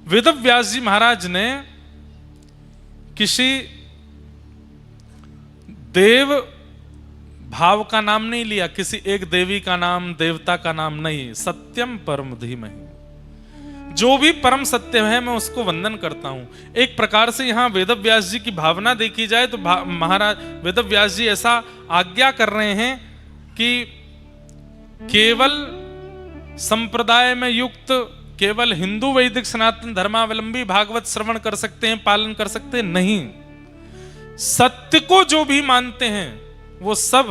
वेदव्यास जी महाराज ने किसी देव भाव का नाम नहीं लिया, किसी एक देवी का नाम, देवता का नाम नहीं, सत्यम परम धीमहि, जो भी परम सत्य है मैं उसको वंदन करता हूं। एक प्रकार से यहां वेदव्यास जी की भावना देखी जाए तो महाराज वेदव्यास जी ऐसा आज्ञा कर रहे हैं कि केवल संप्रदाय में युक्त, केवल हिंदू वैदिक सनातन धर्मावलंबी भागवत श्रवण कर सकते हैं, पालन कर सकते हैं, नहीं, सत्य को जो भी मानते हैं वो सब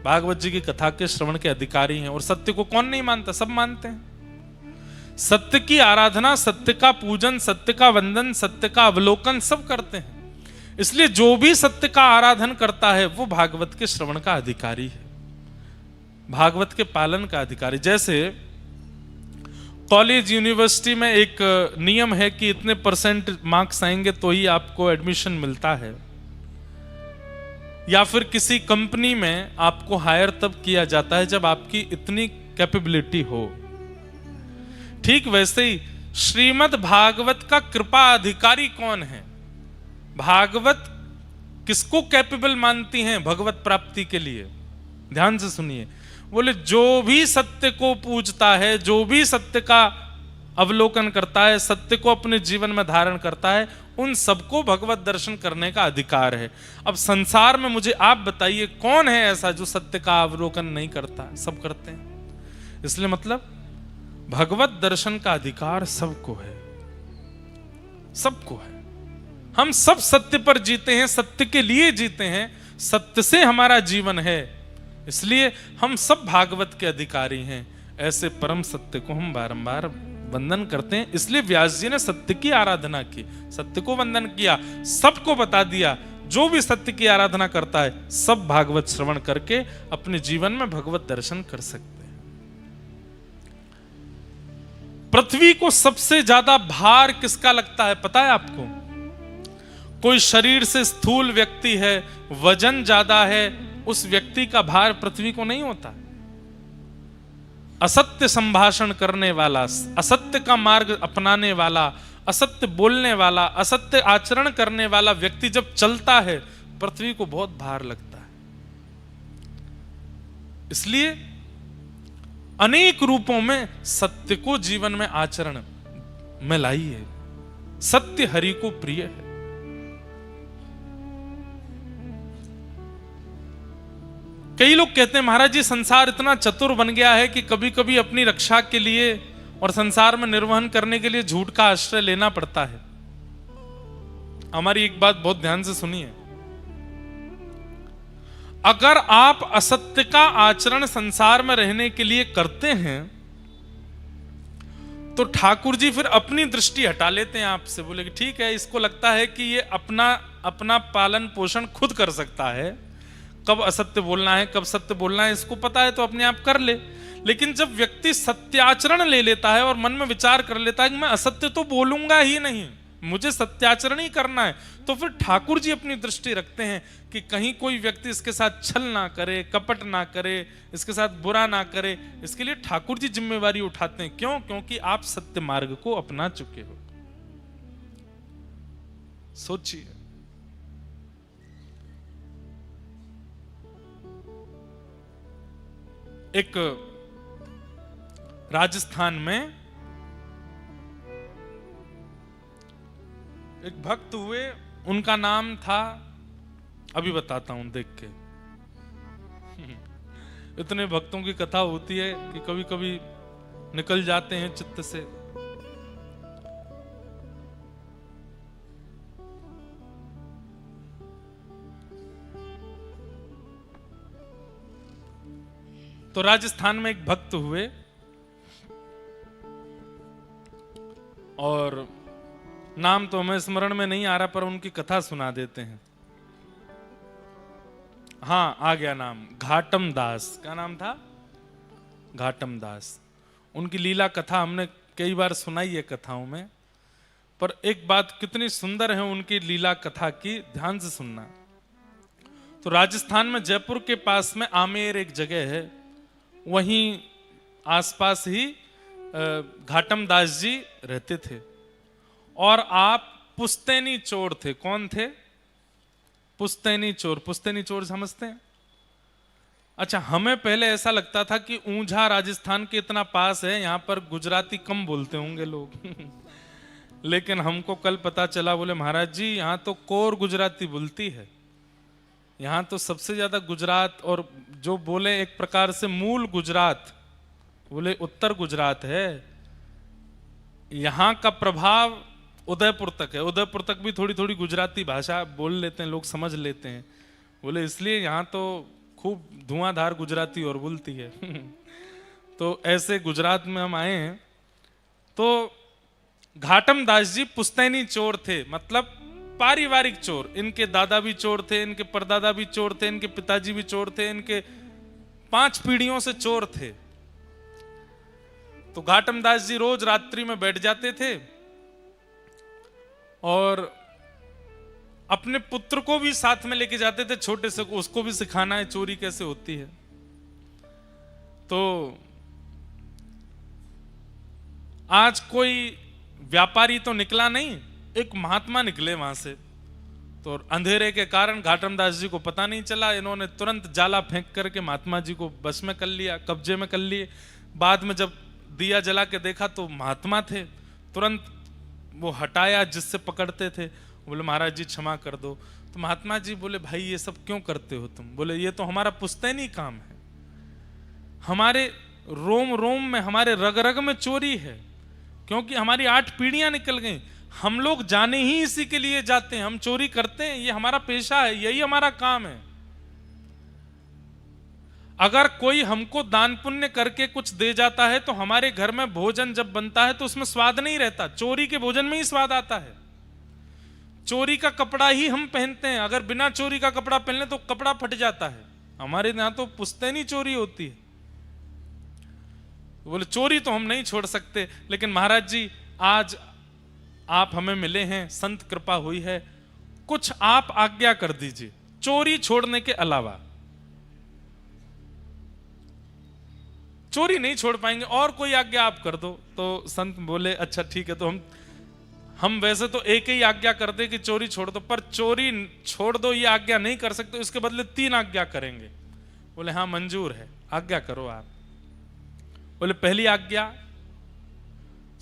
भागवत जी की कथा के श्रवण के अधिकारी हैं। और सत्य को कौन नहीं मानता, सब मानते हैं। सत्य की आराधना, सत्य का पूजन, सत्य का वंदन, सत्य का अवलोकन सब करते हैं। इसलिए जो भी सत्य का आराधन करता है वो भागवत के श्रवण का अधिकारी है, भागवत के पालन का अधिकारी। जैसे कॉलेज यूनिवर्सिटी में एक नियम है कि इतने % मार्क्स आएंगे तो ही आपको एडमिशन मिलता है, या फिर किसी कंपनी में आपको हायर तब किया जाता है जब आपकी इतनी कैपेबिलिटी हो। ठीक वैसे ही श्रीमद् भागवत का कृपा अधिकारी कौन है? भागवत किसको कैपेबल मानती हैं भगवत प्राप्ति के लिए? ध्यान से सुनिए, बोले जो भी सत्य को पूजता है, जो भी सत्य का अवलोकन करता है, सत्य को अपने जीवन में धारण करता है, उन सबको भगवत दर्शन करने का अधिकार है। अब संसार में मुझे आप बताइए कौन है ऐसा जो सत्य का अवलोकन नहीं करता? सब करते हैं। इसलिए मतलब भगवत दर्शन का अधिकार सबको है, सबको है। हम सब सत्य पर जीते हैं, सत्य के लिए जीते हैं, सत्य से हमारा जीवन है, इसलिए हम सब भागवत के अधिकारी हैं। ऐसे परम सत्य को हम बारंबार वंदन करते हैं। इसलिए व्यास जी ने सत्य की आराधना की, सत्य को वंदन किया, सबको बता दिया जो भी सत्य की आराधना करता है सब भागवत श्रवण करके अपने जीवन में भगवत दर्शन कर सकते हैं। पृथ्वी को सबसे ज्यादा भार किसका लगता है पता है आपको? कोई शरीर से स्थूल व्यक्ति है, वजन ज्यादा है, उस व्यक्ति का भार पृथ्वी को नहीं होता। असत्य संभाषण करने वाला, असत्य का मार्ग अपनाने वाला, असत्य बोलने वाला, असत्य आचरण करने वाला व्यक्ति जब चलता है पृथ्वी को बहुत भार लगता है। इसलिए अनेक रूपों में सत्य को जीवन में आचरण में लाइए। सत्य हरि को प्रिय है। कई लोग कहते हैं महाराज जी संसार इतना चतुर बन गया है कि कभी कभी अपनी रक्षा के लिए और संसार में निर्वहन करने के लिए झूठ का आश्रय लेना पड़ता है। हमारी एक बात बहुत ध्यान से सुनिए, अगर आप असत्य का आचरण संसार में रहने के लिए करते हैं तो ठाकुर जी फिर अपनी दृष्टि हटा लेते हैं आपसे। बोले कि ठीक है, इसको लगता है कि ये अपना पालन पोषण खुद कर सकता है, कब असत्य बोलना है कब सत्य बोलना है इसको पता है तो अपने आप कर ले। लेकिन जब व्यक्ति सत्याचरण ले लेता है और मन में विचार कर लेता है कि मैं असत्य तो बोलूंगा ही नहीं, मुझे सत्याचरण ही करना है, तो फिर ठाकुर जी अपनी दृष्टि रखते हैं कि कहीं कोई व्यक्ति इसके साथ छल ना करे, कपट ना करे, इसके साथ बुरा ना करे। इसके लिए ठाकुर जी जिम्मेवारी उठाते हैं। क्यों? क्योंकि आप सत्य मार्ग को अपना चुके हो। सोचिए, एक राजस्थान में एक भक्त हुए, उनका नाम था, अभी बताता हूं देख के। इतने भक्तों की कथा होती है कि कभी कभी निकल जाते हैं चित्त से। तो राजस्थान में एक भक्त हुए और नाम तो हमें स्मरण में नहीं आ रहा पर उनकी कथा सुना देते हैं। हाँ, आ गया नाम, घाटम दास। क्या नाम था? घाटम दास। उनकी लीला कथा हमने कई बार सुनाई है कथाओं में, पर एक बात कितनी सुंदर है उनकी लीला कथा की, ध्यान से सुनना। तो राजस्थान में जयपुर के पास में आमेर एक जगह है, वहीं आसपास ही घाटम दास जी रहते थे। और आप पुश्तैनी चोर थे। कौन थे? पुश्तैनी चोर। पुश्तैनी चोर समझते हैं? अच्छा, हमें पहले ऐसा लगता था कि ऊंझा राजस्थान के इतना पास है, यहां पर गुजराती कम बोलते होंगे लोग लेकिन हमको कल पता चला, बोले महाराज जी यहां तो कोर गुजराती बोलती है, यहां तो सबसे ज्यादा गुजरात, और जो बोले एक प्रकार से मूल गुजरात, बोले उत्तर गुजरात है। यहां का प्रभाव उदयपुर तक है, उदयपुर तक भी थोड़ी थोड़ी गुजराती भाषा बोल लेते हैं लोग, समझ लेते हैं। बोले इसलिए यहां तो खूब धुआंधार गुजराती और बोलती है तो ऐसे गुजरात में हम आए हैं। तो घाटम दास जी पुश्तैनी चोर थे, मतलब पारिवारिक चोर। इनके दादा भी चोर थे, इनके परदादा भी चोर थे, इनके पिताजी भी चोर थे, इनके 5 पीढ़ियों से चोर थे। तो घाटम दास जी रोज रात्रि में बैठ जाते थे और अपने पुत्र को भी साथ में लेके जाते थे, छोटे से को, उसको भी सिखाना है चोरी कैसे होती है। तो आज कोई व्यापारी तो निकला नहीं, एक महात्मा निकले वहां से। तो अंधेरे के कारण घाटम दास जी को पता नहीं चला, इन्होंने तुरंत जाला फेंक करके महात्मा जी को बस में कर लिया, कब्जे में कर लिए। बाद में जब दिया जला के देखा तो महात्मा थे, तुरंत वो हटाया जिससे पकड़ते थे। बोले महाराज जी क्षमा कर दो। तो महात्मा जी बोले भाई ये सब क्यों करते हो तुम? बोले ये तो हमारा पुश्तैनी काम है, हमारे रोम रोम में, हमारे रग रग में चोरी है, क्योंकि हमारी 8 पीढ़ियां निकल गई। हम लोग जाने ही इसी के लिए जाते हैं, हम चोरी करते हैं, ये हमारा पेशा है, यही हमारा काम है। अगर कोई हमको दान पुण्य करके कुछ दे जाता है तो हमारे घर में भोजन जब बनता है तो उसमें स्वाद नहीं रहता, चोरी के भोजन में ही स्वाद आता है। चोरी का कपड़ा ही हम पहनते हैं, अगर बिना चोरी का कपड़ा पहन ले तो कपड़ा फट जाता है। हमारे यहां तो पुश्तैनी चोरी होती है। बोले चोरी तो हम नहीं छोड़ सकते, लेकिन महाराज जी आज आप हमें मिले हैं, संत कृपा हुई है, कुछ आप आज्ञा कर दीजिए चोरी छोड़ने के अलावा। चोरी नहीं छोड़ पाएंगे, और कोई आज्ञा आप कर दो। तो संत बोले अच्छा ठीक है, तो हम वैसे तो एक ही आज्ञा कर दे कि चोरी छोड़ दो, पर चोरी छोड़ दो ये आज्ञा नहीं कर सकते, इसके बदले 3 आज्ञा करेंगे। बोले हाँ मंजूर है, आज्ञा करो आप। बोले पहली आज्ञा,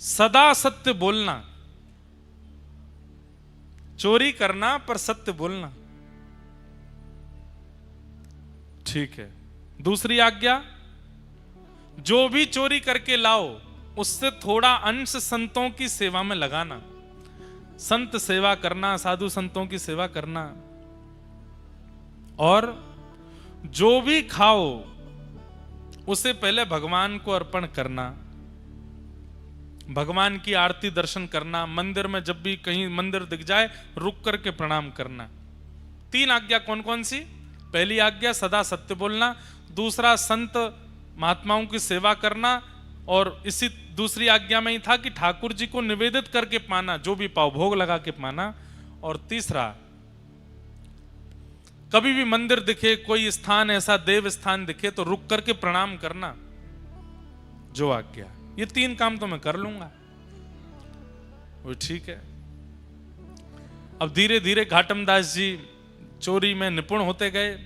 सदा सत्य बोलना, चोरी करना पर सत्य बोलना। ठीक है। दूसरी आज्ञा, जो भी चोरी करके लाओ उससे थोड़ा अंश संतों की सेवा में लगाना, संत सेवा करना, साधु संतों की सेवा करना। और जो भी खाओ उसे पहले भगवान को अर्पण करना, भगवान की आरती दर्शन करना, मंदिर में जब भी कहीं मंदिर दिख जाए रुक करके प्रणाम करना। 3 आज्ञा कौन कौन सी? पहली आज्ञा सदा सत्य बोलना, दूसरा संत महात्माओं की सेवा करना, और इसी दूसरी आज्ञा में ही था कि ठाकुर जी को निवेदित करके पाना, जो भी पाओ भोग लगा के पाना। और तीसरा, कभी भी मंदिर दिखे, कोई स्थान ऐसा देव स्थान दिखे तो रुक करके प्रणाम करना, जो आज्ञा। ये 3 काम तो मैं कर लूंगा। वो ठीक है। अब धीरे धीरे घाटम दास जी चोरी में निपुण होते गए।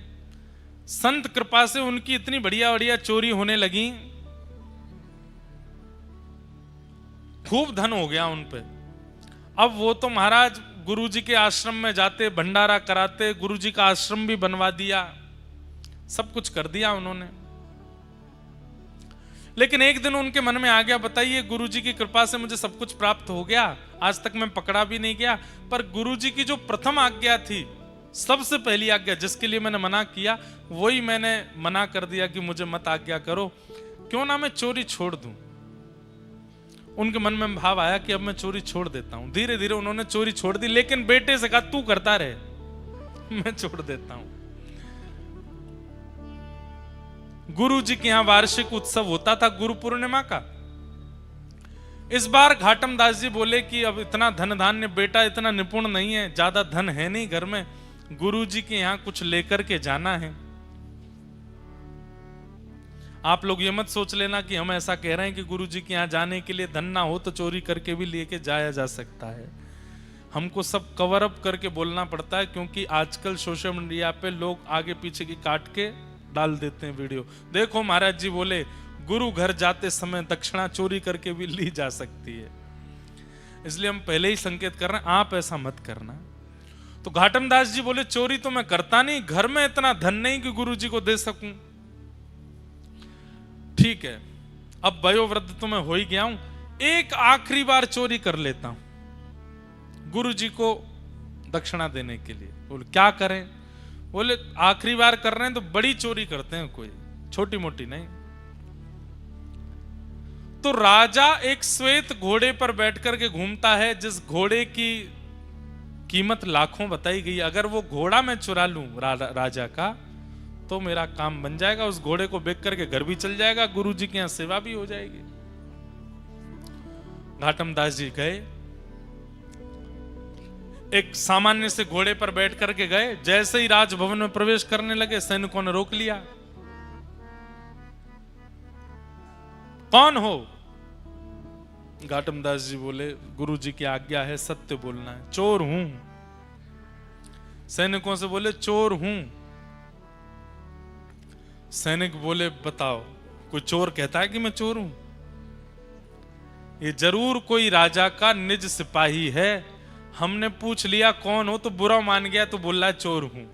संत कृपा से उनकी इतनी बढ़िया बढ़िया चोरी होने लगी, खूब धन हो गया उन पे। अब वो तो महाराज गुरुजी के आश्रम में जाते, भंडारा कराते, गुरुजी का आश्रम भी बनवा दिया, सब कुछ कर दिया उन्होंने। लेकिन एक दिन उनके मन में आ गया, बताइए गुरुजी की कृपा से मुझे सब कुछ प्राप्त हो गया, आज तक मैं पकड़ा भी नहीं गया, पर गुरुजी की जो प्रथम आज्ञा थी, सबसे पहली आज्ञा जिसके लिए मैंने मना किया, वही मैंने मना कर दिया कि मुझे मत आज्ञा करो, क्यों ना मैं चोरी छोड़ दूं। उनके मन में भाव आया कि अब मैं चोरी छोड़ देता हूं। धीरे धीरे उन्होंने चोरी छोड़ दी, लेकिन बेटे से कहा तू करता रहे, मैं छोड़ देता हूं। गुरु जी के यहां वार्षिक उत्सव होता था गुरु पूर्णिमा का। इस बार घाटम दास जी बोले कि अब इतना धन धान्य, बेटा इतना निपुण नहीं है, ज्यादा धन है नहीं घर में, गुरु जी के यहां कुछ लेकर के जाना है। आप लोग ये मत सोच लेना कि हम ऐसा कह रहे हैं कि गुरु जी के यहाँ जाने के लिए धन ना हो तो चोरी करके भी लेके जाया जा सकता है। हमको सब कवर अप करके बोलना पड़ता है, क्योंकि आजकल सोशल मीडिया पे लोग आगे पीछे की काट के डाल देते हैं वीडियो। देखो महाराज जी बोले गुरु घर जाते समय दक्षिणा चोरी करके भी ली जा सकती है, इसलिए हम पहले ही संकेत कर रहे हैं आप ऐसा मत करना। तो घाटम दास जी बोले चोरी तो मैं करता नहीं, घर में इतना धन नहीं कि गुरु जी को दे सकूं। ठीक है, अब वयोवृद्ध तो मैं हो ही गया हूं, एक आखिरी बार चोरी कर लेता हूं गुरु जी को दक्षिणा देने के लिए। बोले क्या करें? बोले आखिरी बार कर रहे हैं तो बड़ी चोरी करते हैं, कोई छोटी मोटी नहीं। तो राजा एक श्वेत घोड़े पर बैठकर के घूमता है, जिस घोड़े की कीमत लाखों बताई गई। अगर वो घोड़ा मैं चुरा लूं राजा का तो मेरा काम बन जाएगा, उस घोड़े को बेच करके घर भी चल जाएगा, गुरु जी के यहां सेवा भी हो जाएगी। घाटम दास जी गए, एक सामान्य से घोड़े पर बैठ करके गए। जैसे ही राजभवन में प्रवेश करने लगे सैनिकों ने रोक लिया। कौन हो? घाटम दास जी बोले गुरु जी की आज्ञा है सत्य बोलना है। चोर हूं। सैनिकों से बोले चोर हूं। सैनिक बोले बताओ, कोई चोर कहता है कि मैं चोर हूं? ये जरूर कोई राजा का निज सिपाही है। हमने पूछ लिया कौन हो तो बुरा मान गया, तो बोल रहा है चोर हूं।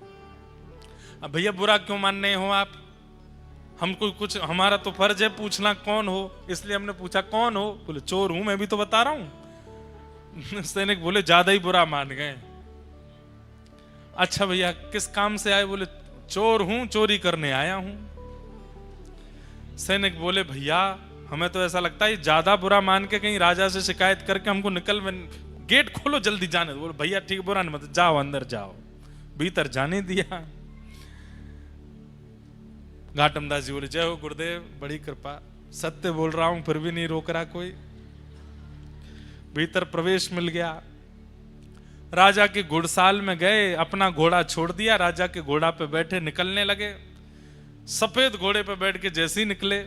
अब भैया बुरा क्यों मान रहे हो आप? हमको कुछ, हमारा तो फर्ज है पूछना कौन हो, इसलिए हमने पूछा कौन हो? बोले चोर हूं, मैं भी तो बता रहा हूं। सैनिक बोले ज्यादा ही बुरा मान गए। अच्छा भैया किस काम से आए? बोले चोर हूं, चोरी करने आया हूं। सैनिक बोले भैया हमें तो ऐसा लगता है ज्यादा बुरा मान के कहीं राजा से शिकायत करके हमको निकल, गेट खोलो जल्दी जाने दो। बोले भैया ठीक बुरा नहीं, मत जाओ अंदर जाओ। भीतर जाने दिया। घाटम दास जी बोले जय हो गुरुदेव, बड़ी कृपा, सत्य बोल रहा हूं फिर भी नहीं रोक रहा कोई। भीतर प्रवेश मिल गया। राजा के घुड़साल में गए, अपना घोड़ा छोड़ दिया, राजा के घोड़ा पे बैठे निकलने लगे। सफेद घोड़े पे बैठ के जैसे ही निकले,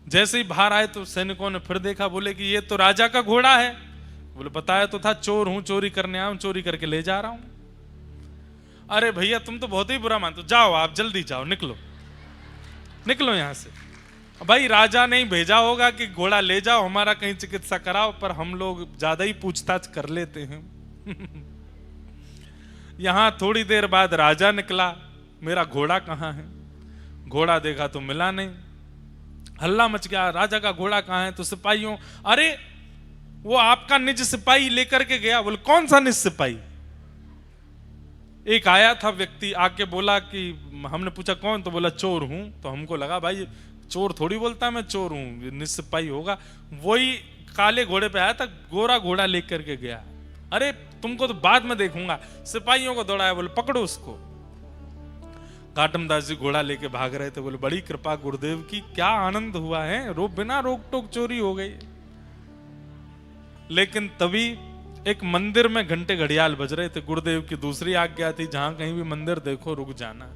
जैसे ही बाहर आए तो सैनिकों ने फिर देखा, बोले कि ये तो राजा का घोड़ा है। बोले बताया तो था चोर हूं, चोरी करने आया हूं, चोरी करके ले जा रहा हूं। अरे भैया तुम तो बहुत ही बुरा मानते हो, जाओ आप जल्दी जाओ, निकलो निकलो यहां से। भाई राजा नहीं भेजा होगा कि घोड़ा ले जाओ हमारा कहीं चिकित्सा कराओ, पर हम लोग ज्यादा ही पूछताछ कर लेते हैं। यहां थोड़ी देर बाद राजा निकला, मेरा घोड़ा कहां है? घोड़ा देखा तो मिला नहीं। हल्ला मच गया, राजा का घोड़ा कहां है? तो सिपाहियों, अरे वो आपका निज सिपाही लेकर के गया। बोले कौन सा निज सिपाही? एक आया था व्यक्ति, आके बोला कि हमने पूछा कौन, तो बोला चोर हूं। तो हमको लगा भाई चोर थोड़ी बोलता मैं चोर हूं, निज सिपाही होगा। वही काले घोड़े पे आया था, गोरा घोड़ा लेकर के गया। अरे तुमको तो बाद में देखूंगा। सिपाहियों को दौड़ाया, बोले पकड़ो उसको। घाटम दास जी घोड़ा लेके भाग रहे थे। बोले बड़ी कृपा गुरुदेव की, क्या आनंद हुआ है, बिना रोक टोक चोरी हो गई। लेकिन तभी एक मंदिर में घंटे घड़ियाल बज रहे थे। गुरुदेव की दूसरी आज्ञा थी, जहां कहीं भी मंदिर देखो रुक जाना।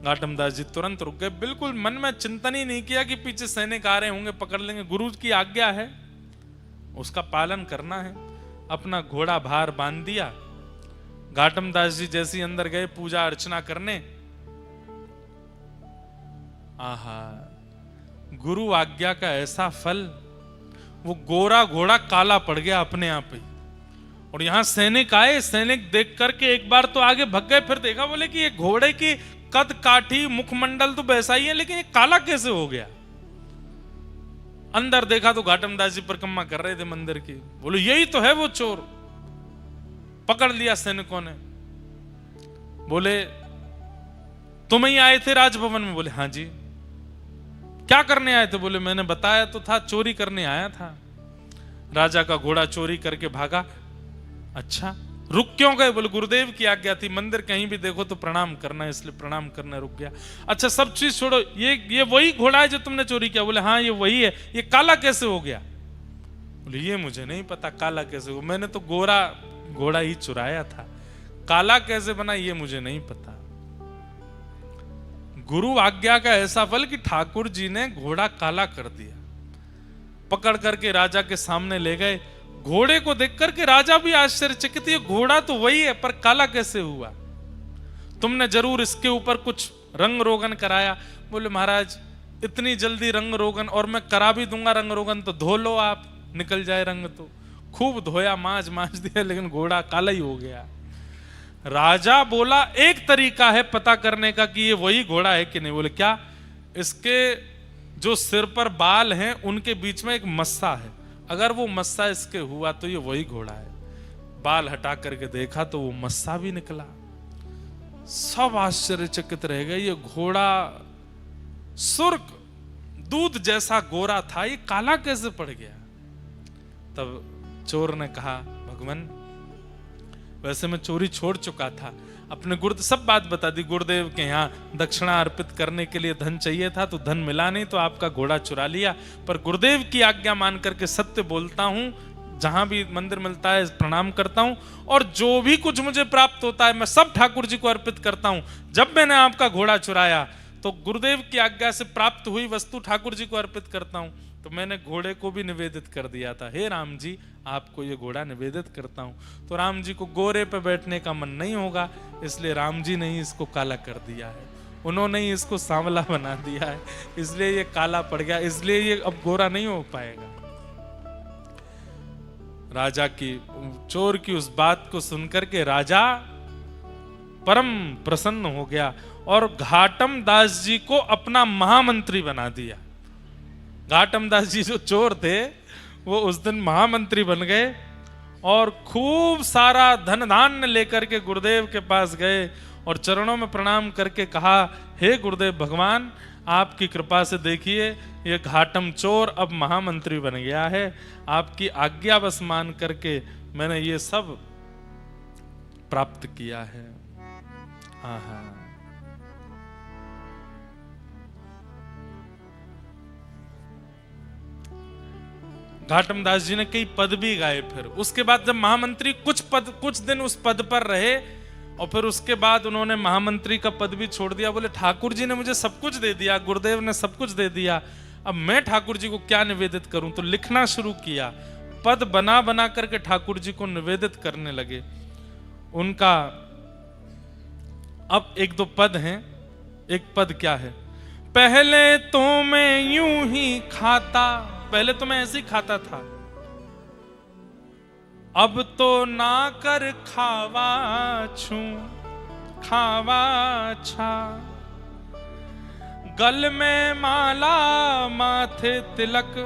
घाटम दास जी तुरंत रुक गए, बिल्कुल मन में चिंतन ही नहीं किया कि पीछे सैनिक आ रहे होंगे पकड़ लेंगे। गुरु की आज्ञा है, उसका पालन करना है। अपना घोड़ा बाहर बांध दिया। घाटम दास जी जैसे ही अंदर गए पूजा अर्चना करने, आहा गुरु आज्ञा का ऐसा फल, वो गोरा घोड़ा काला पड़ गया अपने आप ही। और यहां सैनिक आए, सैनिक देख करके एक बार तो आगे भग गए, फिर देखा, बोले कि ये घोड़े की कद काठी मुखमंडल तो वैसा ही है, लेकिन ये काला कैसे हो गया? अंदर देखा तो घाटम दास जी परिक्रमा कर रहे थे मंदिर की। बोले यही तो है वो चोर। पकड़ लिया सैनिकों ने। बोले तुम ही आए थे राजभवन में? बोले हाँ जी। क्या करने आए थे? बोले मैंने बताया तो था चोरी करने आया था। राजा का घोड़ा चोरी करके भागा। अच्छा रुक क्यों गए? बोले गुरुदेव की आज्ञा थी, मंदिर कहीं भी देखो तो प्रणाम करना, इसलिए प्रणाम करने रुक गया। अच्छा सब चीज छोड़ो, ये वही घोड़ा है जो तुमने चोरी किया? बोले हाँ ये वही है। ये काला कैसे हो गया? बोले ये मुझे नहीं पता काला कैसे हो, मैंने तो गोरा घोड़ा ही चुराया था, काला कैसे बना ये मुझे नहीं पता। गुरु आज्ञा का ऐसा फल कि ठाकुर जी ने घोड़ा काला कर दिया, पकड़ करके राजा के सामने ले गए। घोड़े को देख करके राजा भी आश्चर्यचकित, ये घोड़ा तो वही है पर काला कैसे हुआ? तुमने जरूर इसके ऊपर कुछ रंग रोगन कराया। बोले महाराज इतनी जल्दी रंग रोगन, और मैं करा भी दूंगा रंग रोगन तो धो लो आप, निकल जाए रंग। तो खूब धोया, मांज दिया, लेकिन घोड़ा काला ही हो गया। राजा बोला एक तरीका है पता करने का कि ये वही घोड़ा है कि नहीं। बोले क्या? इसके जो सिर पर बाल हैं उनके बीच में एक मस्सा है, अगर वो मस्सा इसके हुआ तो ये वही घोड़ा है। बाल हटा करके देखा तो वो मस्सा भी निकला। सब आश्चर्यचकित रह गए, ये घोड़ा सुर्ख दूध जैसा गोरा था, ये काला कैसे पड़ गया? तब चोर ने कहा भगवान वैसे मैं चोरी छोड़ चुका था, अपने सब बात बता दी। गुरुदेव के यहाँ दक्षिणा अर्पित करने के लिए धन चाहिए था तो धन मिला नहीं, तो आपका घोड़ा चुरा लिया, पर गुरुदेव की आज्ञा मान करके सत्य बोलता हूं, जहां भी मंदिर मिलता है प्रणाम करता हूं, और जो भी कुछ मुझे प्राप्त होता है मैं सब ठाकुर जी को अर्पित करता हूं। जब मैंने आपका घोड़ा चुराया तो गुरुदेव की आज्ञा से प्राप्त हुई वस्तु ठाकुर जी को अर्पित करता हूं, तो मैंने घोड़े को भी निवेदित कर दिया था, हे राम जी आपको ये घोड़ा निवेदित करता हूं। तो राम जी को गोरे पे बैठने का मन नहीं होगा, इसलिए राम जी ने ही इसको काला कर दिया है, उन्होंने ही इसको सांवला बना दिया है, इसलिए ये काला पड़ गया, इसलिए ये अब गोरा नहीं हो पाएगा। राजा की, चोर की उस बात को सुनकर के राजा परम प्रसन्न हो गया और घाटम दास जी को अपना महामंत्री बना दिया। घाटम दास जी जो चोर थे वो उस दिन महामंत्री बन गए और खूब सारा धन धान्य लेकर के गुरुदेव के पास गए और चरणों में प्रणाम करके कहा, हे गुरुदेव भगवान आपकी कृपा से देखिए ये घाटम चोर अब महामंत्री बन गया है, आपकी आज्ञा बस मान करके मैंने ये सब प्राप्त किया है। हाँ हाँ, घाटम दास जी ने कई पद भी गाए। फिर उसके बाद जब महामंत्री कुछ दिन उस पद पर रहे और फिर उसके बाद उन्होंने महामंत्री का पद भी छोड़ दिया। बोले ठाकुर जी ने मुझे सब कुछ दे दिया, गुरुदेव ने सब कुछ दे दिया, अब मैं ठाकुर जी को क्या निवेदित करूं? तो लिखना शुरू किया, पद बना बना करके ठाकुर जी को निवेदित करने लगे। उनका अब एक दो पद हैं। एक पद क्या है? पहले तो मैं यूं ही खाता, पहले तो मैं ऐसे ही खाता था, अब तो ना कर खावा छू खावा छा, गल में माला माथे तिलक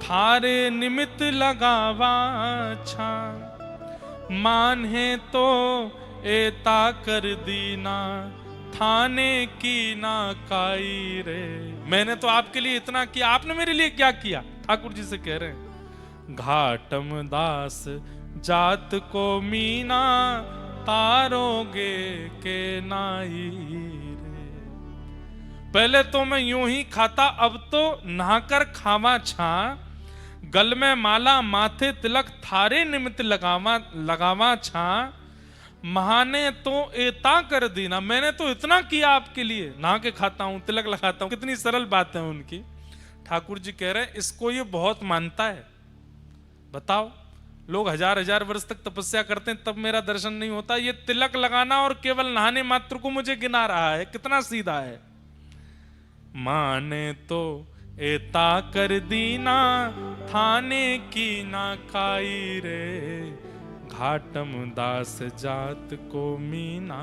थारे निमित्त लगावा छा, मान्हे तो एता कर दीना थाने की ना काई रे। मैंने तो आपके लिए इतना किया, आपने मेरे लिए क्या किया? ठाकुर जी से कह रहे हैं, घाटम दास जात को मीना तारोगे के नाई रे। पहले तो मैं यूं ही खाता, अब तो नहाकर खावा छा, गल में माला माथे तिलक थारे निमित्त लगावा छा, महाने तो एता कर दीना, मैंने तो इतना किया आपके लिए, नहा के खाता हूं, तिलक लगाता हूं। कितनी सरल बात है उनकी। ठाकुर जी कह रहे हैं इसको ये बहुत मानता है। बताओ, लोग हजार हजार वर्ष तक तपस्या करते हैं तब मेरा दर्शन नहीं होता, ये तिलक लगाना और केवल नहाने मात्र को मुझे गिना रहा है, कितना सीधा है। माने तो एता कर दीना थाने की ना खाई रे, घाटम दास जात को मीना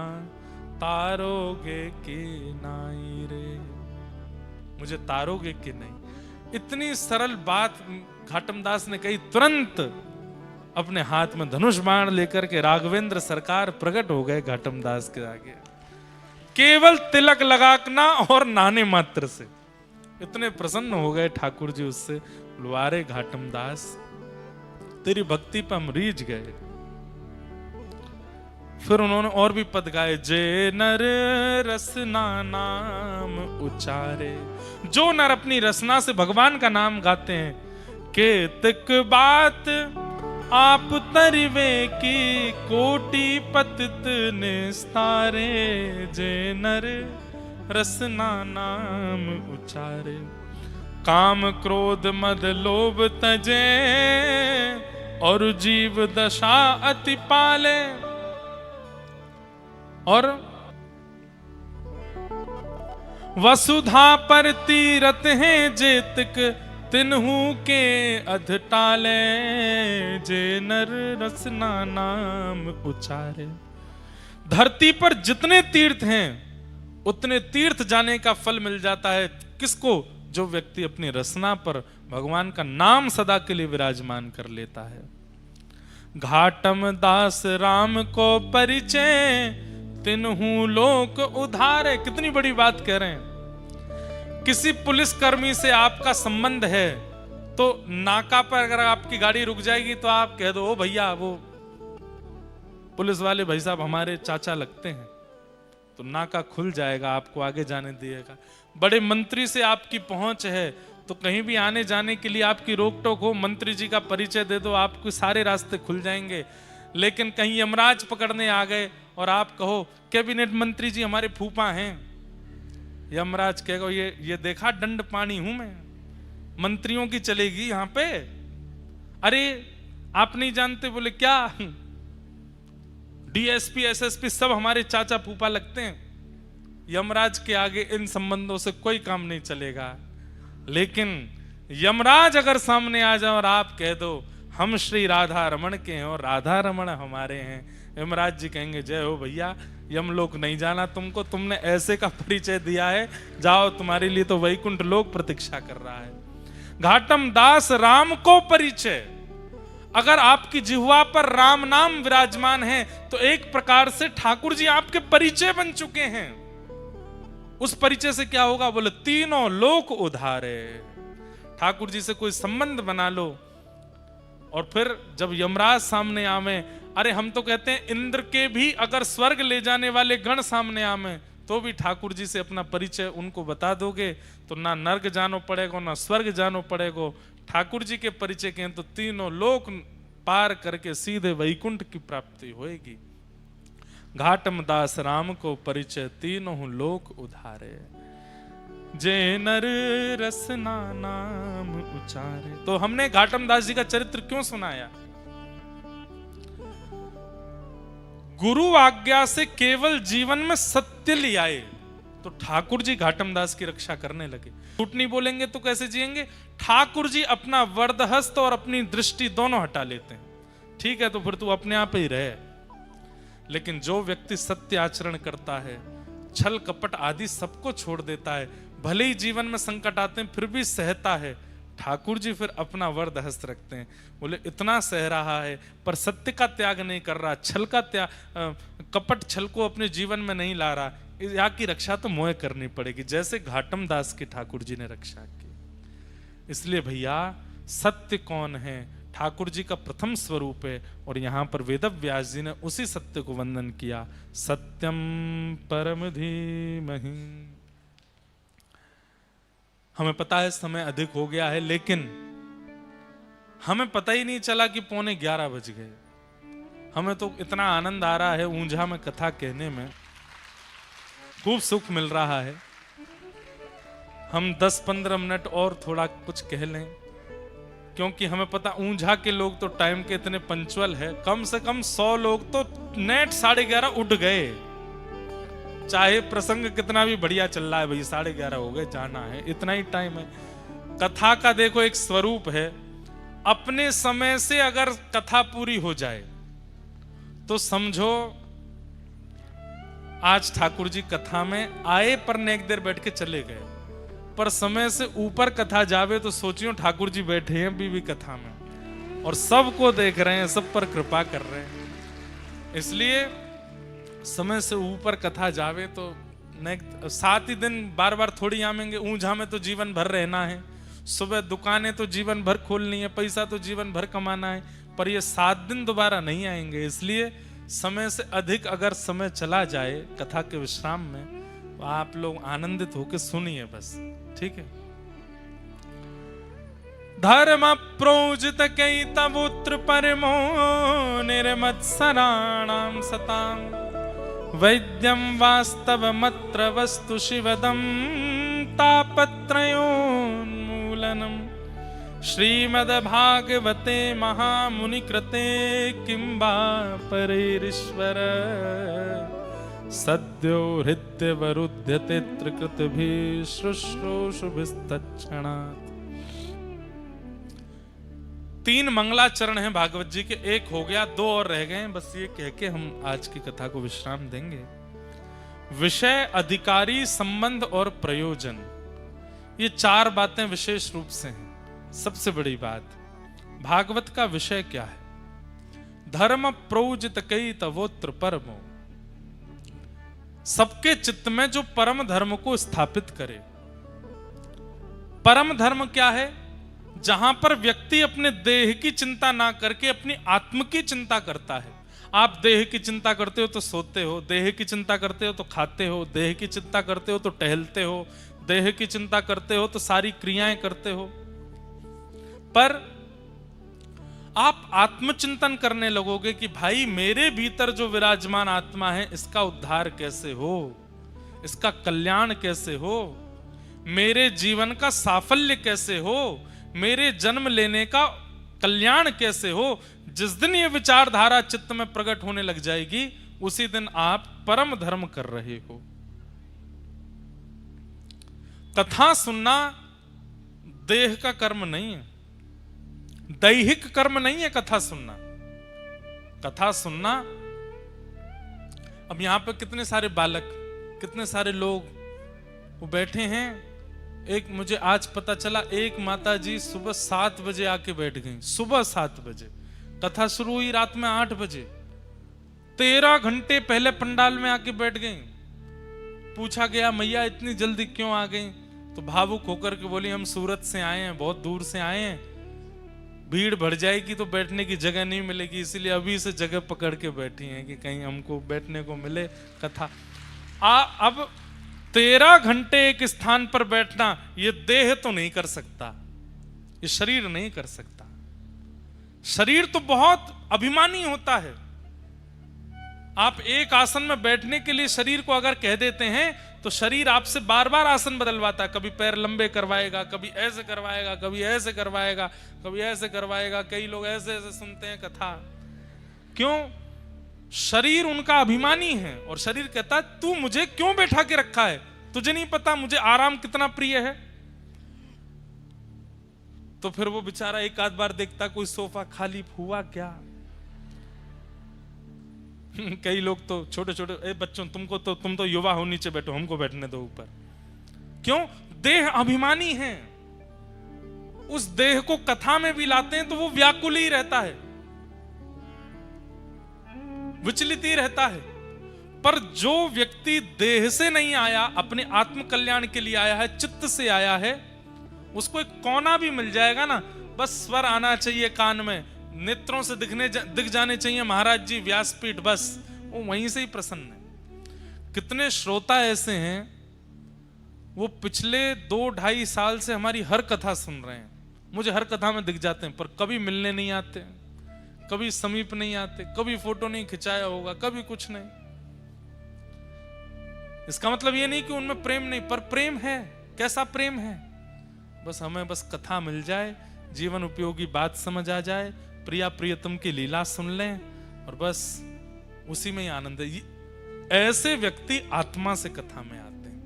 तारोगे कि नाई रे। मुझे तारोगे कि नहीं? इतनी सरल बात घाटम दास ने कही। तुरंत अपने हाथ में धनुष बाण लेकर के राघवेंद्र सरकार प्रकट हो गए घाटम दास के आगे, केवल तिलक लगाना और नहाने मात्र से। इतने प्रसन्न हो गए ठाकुर जी उससे, लुआरे घाटम दास तेरी भक्ति पर हम रीझ गए। फिर उन्होंने और भी पद गाए, जे नर रसना नाम उचारे, जो नर अपनी रसना से भगवान का नाम गाते हैं, केतक बात आप तरिवे की कोटि पतित निस्तारे, जे नर रसना नाम उचारे। काम क्रोध मद लोभ तजे और जीव दशा अति पाले। और वसुधा पर तीरथ हैं जेतक तिन्हू के अध टाले। जे नर रसना नाम उचारे। धरती पर जितने तीर्थ हैं उतने तीर्थ जाने का फल मिल जाता है किसको? जो व्यक्ति अपनी रसना पर भगवान का नाम सदा के लिए विराजमान कर लेता है। घाटम दास राम को परिचय तिन्हू लोक उधारे। कितनी बड़ी बात कह रहे हैं। किसी पुलिस कर्मी से आपका संबंध है तो नाका पर अगर आपकी गाड़ी रुक जाएगी तो आप कह दो, ओ भैया वो पुलिस वाले भाई साहब हमारे चाचा लगते हैं, तो नाका खुल जाएगा, आपको आगे जाने दिएगा। बड़े मंत्री से आपकी पहुंच है तो कहीं भी आने जाने के लिए आपकी रोक टोक हो, मंत्री जी का परिचय दे दो, आपके सारे रास्ते खुल जाएंगे। लेकिन कहीं यमराज पकड़ने आ गए और आप कहो कैबिनेट मंत्री जी हमारे फूफा हैं, यमराज कहेगा ये देखा दंड पानी हूं मैं, मंत्रियों की चलेगी यहां पे। अरे आप नहीं जानते? बोले क्या? डीएसपी एसएसपी सब हमारे चाचा फूफा लगते हैं। यमराज के आगे इन संबंधों से कोई काम नहीं चलेगा। लेकिन यमराज अगर सामने आ जाए और आप कह दो हम श्री राधा रमण के हैं और राधा रमण हमारे हैं, यमराज जी कहेंगे जय हो भैया, यमलोक नहीं जाना तुमको, तुमने ऐसे का परिचय दिया है, जाओ तुम्हारे लिए तो वैकुंठ लोक प्रतीक्षा कर रहा है। घाटम दास राम को परिचय। अगर आपकी जिह्वा पर राम नाम विराजमान है तो एक प्रकार से ठाकुर जी आपके परिचय बन चुके हैं। उस परिचय से क्या होगा? बोले तीनों लोक उधारे। ठाकुर जी से कोई संबंध बना लो और फिर जब यमराज सामने आवे, अरे हम तो कहते हैं इंद्र के भी अगर स्वर्ग ले जाने वाले गण सामने आवे तो भी ठाकुर जी से अपना परिचय उनको बता दोगे तो ना नर्क जानो पड़ेगा ना स्वर्ग जानो पड़ेगा। ठाकुर जी के परिचय के तो तीनों लोक पार करके सीधे वैकुंठ की प्राप्ति होएगी। घाटम दास राम को परिचय तीनों लोक उधारे। जे नर रसना नाम उचारे। तो हमने घाटम दास जी का चरित्र क्यों सुनाया? गुरु आज्ञा से केवल जीवन में सत्य ले आए तो ठाकुर जी घाटम दास की रक्षा करने लगे। झूठ नहीं बोलेंगे तो कैसे जिएंगे? ठाकुर जी अपना वरदहस्त और अपनी दृष्टि दोनों हटा लेते हैं। ठीक है तो फिर तू अपने आप ही रहे। लेकिन जो व्यक्ति सत्य आचरण करता है, छल कपट आदि सबको छोड़ देता है, भले ही जीवन में संकट आते हैं फिर भी सहता है, ठाकुर जी फिर अपना वरदहस्त रखते हैं। बोले इतना सह रहा है पर सत्य का त्याग नहीं कर रहा, छल का त्याग, कपट छल को अपने जीवन में नहीं ला रहा, यहाँ की रक्षा तो मोह करनी पड़ेगी, जैसे घाटम दास की ठाकुर जी ने रक्षा की। इसलिए भैया सत्य कौन है? ठाकुर जी का प्रथम स्वरूप है और यहाँ पर वेदव्यास जी ने उसी सत्य को वंदन किया। सत्यम परम धीमहि। हमें पता है समय अधिक हो गया है लेकिन हमें पता ही नहीं चला कि 11:15 बज गए। हमें तो इतना आनंद आ रहा है ऊंझा में कथा कहने में, खूब सुख मिल रहा है। हम 10-15 मिनट और थोड़ा कुछ कह लें क्योंकि हमें पता ऊंझा के लोग तो टाइम के इतने पंचुअल है, कम से कम 100 लोग तो नेट 11:30 उठ गए। चाहे प्रसंग कितना भी बढ़िया चल रहा है, भाई 11:30 हो गए, जाना है, इतना ही टाइम है। कथा का देखो एक स्वरूप है, अपने समय से अगर कथा पूरी हो जाए तो समझो आज ठाकुर जी कथा में आए पर नेक देर बैठ के चले गए, पर समय से ऊपर कथा जावे तो सोचियो ठाकुर जी बैठे हैं अभी भी कथा में और सबको देख रहे हैं, सब पर कृपा कर रहे हैं। इसलिए समय से ऊपर कथा जावे तो 7 ही दिन बार बार थोड़ी आवेंगे। ऊंझा में तो जीवन भर रहना है, सुबह दुकानें तो जीवन भर खोलनी है, पैसा तो जीवन भर कमाना है, पर ये 7 दिन दोबारा नहीं आएंगे। इसलिए समय से अधिक अगर समय चला जाए कथा के विश्राम में तो आप लोग आनंदित होकर सुनिए बस, ठीक है। धर्म प्रोजित कई तबुत्र परमो निर्मत्सराणाम सतां वैद्यं वास्तवमत्र वस्तु शिवदं तापत्रयोन्मूलनम् श्रीमद्भागवते महामुनिकृते किं वा परैरीश्वर सद्यो हृद्यवरुध्यते त्रिकृतिभिः शुश्रूषुभिस्तत्क्षणात्। 3 मंगलाचरण हैं भागवत जी के, एक हो गया, 2 और रह गए, बस ये कह के हम आज की कथा को विश्राम देंगे। विषय, अधिकारी, संबंध और प्रयोजन, ये 4 बातें विशेष रूप से हैं। सबसे बड़ी बात, भागवत का विषय क्या है? धर्म प्रोजित कई तवोत्र परमो, सबके चित्त में जो परम धर्म को स्थापित करे। परम धर्म क्या है? जहां पर व्यक्ति अपने देह की चिंता ना करके अपनी आत्म की चिंता करता है। आप देह की चिंता करते हो तो सोते हो, देह की चिंता करते हो तो खाते हो, देह की चिंता करते हो तो टहलते हो, देह की चिंता करते हो तो सारी क्रियाएं करते हो। पर आप आत्मचिंतन करने लगोगे कि भाई मेरे भीतर जो विराजमान आत्मा है इसका उद्धार कैसे हो, इसका कल्याण कैसे हो, मेरे जीवन का साफल्य कैसे हो, मेरे जन्म लेने का कल्याण कैसे हो। जिस दिन ये विचारधारा चित्त में प्रकट होने लग जाएगी उसी दिन आप परम धर्म कर रहे हो। कथा सुनना देह का कर्म नहीं है, दैहिक कर्म नहीं है कथा सुनना। कथा सुनना, अब यहां पे कितने सारे बालक, कितने सारे लोग वो बैठे हैं। एक मुझे आज पता चला, एक माता जी सुबह 7 बजे आके बैठ गई, सुबह 7 बजे, कथा शुरू हुई रात में 8 बजे, 13 घंटे पहले पंडाल में आके बैठ गई। पूछा गया मैया इतनी जल्दी क्यों आ गई? तो भावुक होकर के बोली हम सूरत से आए हैं, बहुत दूर से आए हैं, भीड़ बढ़ जाएगी तो बैठने की जगह नहीं मिलेगी, इसीलिए अभी से जगह पकड़ के बैठी हैं कि कहीं हमको बैठने को मिले कथा। अब 13 घंटे एक स्थान पर बैठना ये देह तो नहीं कर सकता, ये शरीर नहीं कर सकता। शरीर तो बहुत अभिमानी होता है। आप एक आसन में बैठने के लिए शरीर को अगर कह देते हैं तो शरीर आपसे बार बार आसन बदलवाता है। कभी पैर लंबे करवाएगा, कभी ऐसे करवाएगा, कभी ऐसे करवाएगा, कभी ऐसे करवाएगा। कई लोग ऐसे ऐसे सुनते हैं कथा। क्यों? शरीर उनका अभिमानी है और शरीर कहता है तू मुझे क्यों बैठा के रखा है, तुझे नहीं पता मुझे आराम कितना प्रिय है। तो फिर वो बेचारा एक आध बार देखता कोई सोफा खाली हुआ क्या। कई लोग तो छोटे छोटे बच्चों, तुम तो युवा हो, नीचे बैठो, हमको बैठने दो ऊपर। क्यों? देह अभिमानी है। उस देह को कथा में भी लाते हैं तो वो व्याकुल ही रहता है, विचलित ही रहता है। पर जो व्यक्ति देह से नहीं आया, अपने आत्म कल्याण के लिए आया है, चित्त से आया है, उसको एक कोना भी मिल जाएगा ना, बस स्वर आना चाहिए कान में, नेत्रों से दिख जाने चाहिए महाराज जी व्यासपीठ, बस वो वहीं से ही प्रसन्न है। कितने श्रोता ऐसे हैं वो पिछले 2-2.5 साल से हमारी हर कथा सुन रहे हैं, मुझे हर कथा में दिख जाते हैं, पर कभी मिलने नहीं आते, कभी समीप नहीं आते, कभी फोटो नहीं खिंचाया होगा, कभी कुछ नहीं। इसका मतलब ये नहीं कि उनमें प्रेम नहीं, पर प्रेम है। कैसा प्रेम है? बस हमें बस कथा मिल जाए, जीवन उपयोगी बात समझ आ जाए, प्रिया प्रियतम की लीला सुन लें और बस उसी में ही आनंद है। ऐसे व्यक्ति आत्मा से कथा में आते हैं,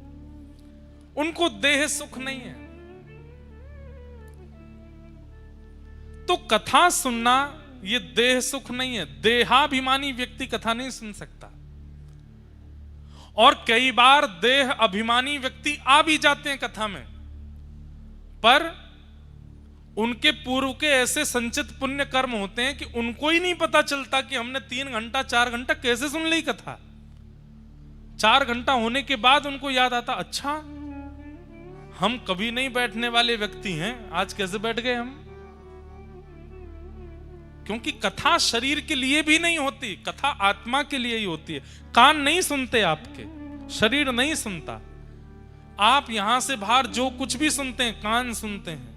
उनको देह सुख नहीं है। तो कथा सुनना ये देह सुख नहीं है। देहाभिमानी व्यक्ति कथा नहीं सुन सकता। और कई बार देह अभिमानी व्यक्ति आ भी जाते हैं कथा में, पर उनके पूर्व के ऐसे संचित पुण्य कर्म होते हैं कि उनको ही नहीं पता चलता कि हमने 3 घंटा 4 घंटा कैसे सुन ली कथा। 4 घंटा होने के बाद उनको याद आता, अच्छा हम कभी नहीं बैठने वाले व्यक्ति हैं, आज कैसे बैठ गए हम। क्योंकि कथा शरीर के लिए भी नहीं होती, कथा आत्मा के लिए ही होती है। कान नहीं सुनते आपके, शरीर नहीं सुनता। आप यहां से बाहर जो कुछ भी सुनते हैं कान सुनते हैं,